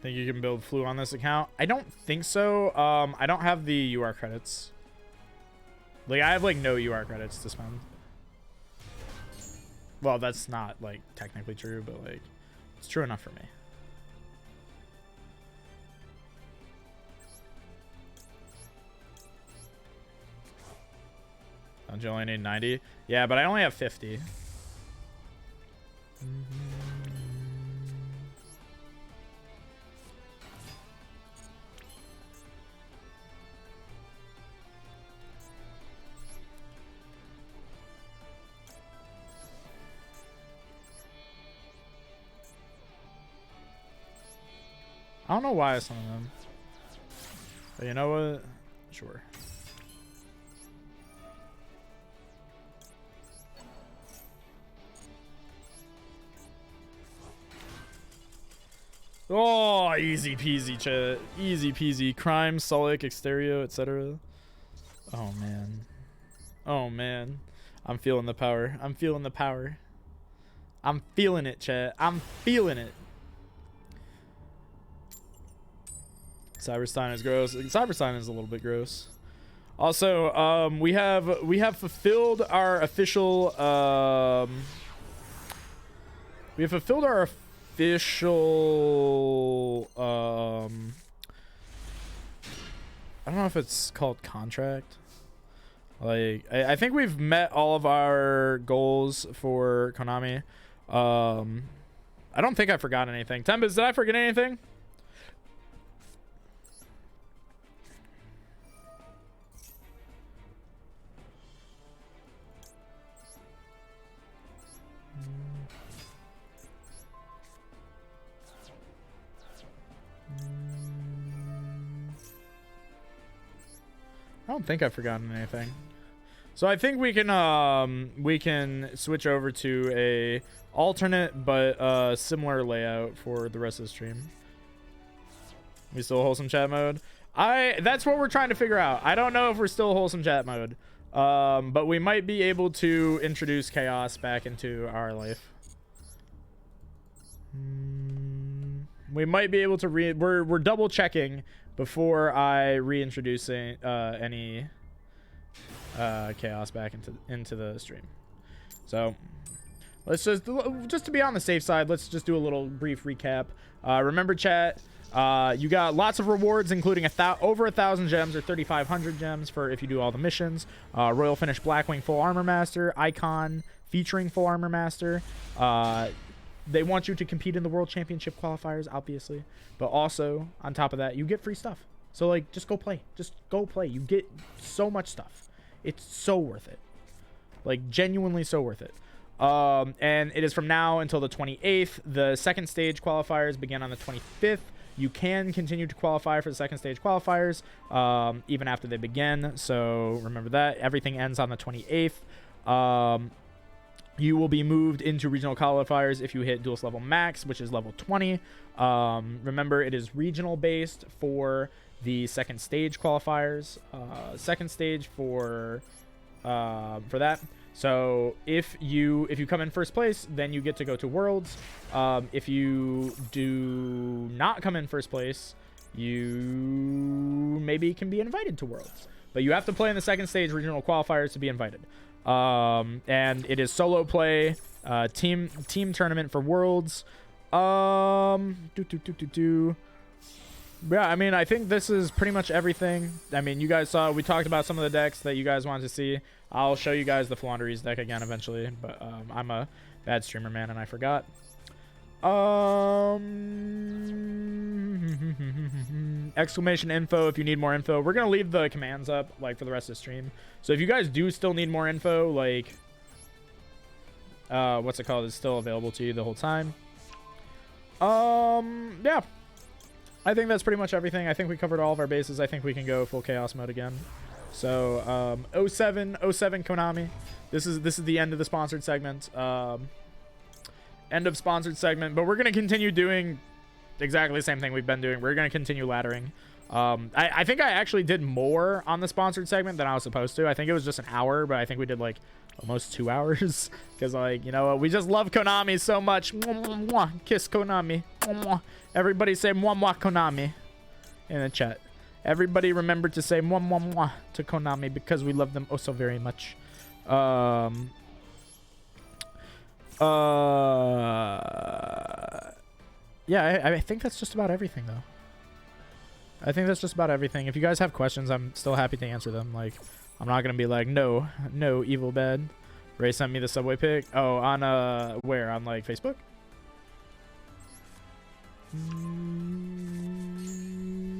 Speaker 1: Think you can build Flu on this account? I don't think so. I don't have the UR credits. Like, I have, like, no UR credits to spend. Well, that's not, like, technically true, but, like, it's true enough for me. Don't you only need 90? Yeah, but I only have 50. I don't know why some of them. But you know what? Sure. Oh, easy peasy, chat. Easy peasy. Crime, Sulic, Exterio, etc. Oh, man. Oh, man. I'm feeling the power. I'm feeling the power. I'm feeling it, chat. I'm feeling it. Cyberstein is gross. Cyberstein is a little bit gross. Also, we have fulfilled our official I don't know if it's called contract. Like I think we've met all of our goals for Konami. I don't think I forgot anything. Tempest, did I forget anything? I don't think I've forgotten anything. So I think we can switch over to a alternate but similar layout for the rest of the stream. We still wholesome chat mode? That's what we're trying to figure out. I don't know if we're still wholesome chat mode. But we might be able to introduce chaos back into our life. We might be able to we're double checking before I reintroduce any chaos back into the stream. So let's just to be on the safe side, let's just do a little brief recap. Remember, chat, you got lots of rewards, including over 1,000 gems or 3,500 gems for if you do all the missions. Royal Finish Blackwing Full Armor Master, Icon featuring Full Armor Master. They want you to compete in the World Championship qualifiers, obviously, but also on top of that, you get free stuff. So like, just go play. Just go play. You get so much stuff. It's so worth it. Like, genuinely so worth it. And it is from now until the 28th. The second stage qualifiers begin on the 25th. You can continue to qualify for the second stage qualifiers even after they begin. So remember that. Everything ends on the 28th. You will be moved into regional qualifiers if you hit duelist level max, which is level 20. Remember, it is regional based for the second stage qualifiers. Second stage for that. So if you come in first place, then you get to go to Worlds. If you do not come in first place, you maybe can be invited to Worlds. But you have to play in the second stage regional qualifiers to be invited. And it is solo play, team tournament for Worlds. Yeah, I mean, I think this is pretty much everything. I mean, you guys saw, we talked about some of the decks that you guys wanted to see. I'll show you guys the Flaunderies deck again eventually, but I'm a bad streamer, man, and I forgot. Exclamation info if you need more info. We're gonna leave the commands up like for the rest of the stream. So if you guys do still need more info, like what's it called, is still available to you the whole time. Yeah, I think that's pretty much everything. I think we covered all of our bases. I think we can go full chaos mode again. So 07 Konami, this is the end of the sponsored segment. End of sponsored segment, but we're going to continue doing exactly the same thing we've been doing. We're going to continue laddering. I think I actually did more on the sponsored segment than I was supposed to. I think it was just an hour, but I think we did like almost 2 hours because, like, you know, we just love Konami so much. Mwah, mwah, mwah. Kiss Konami. Mwah, mwah. Everybody say mwah, mwah, Konami in the chat. Everybody remember to say mwah, mwah, mwah to Konami because we love them oh so very much. Yeah, I think that's just about everything, though. I think that's just about everything. If you guys have questions, I'm still happy to answer them. Like, I'm not gonna be like, no, evil bad. Ray sent me the Subway pic. Oh, on where? On like Facebook?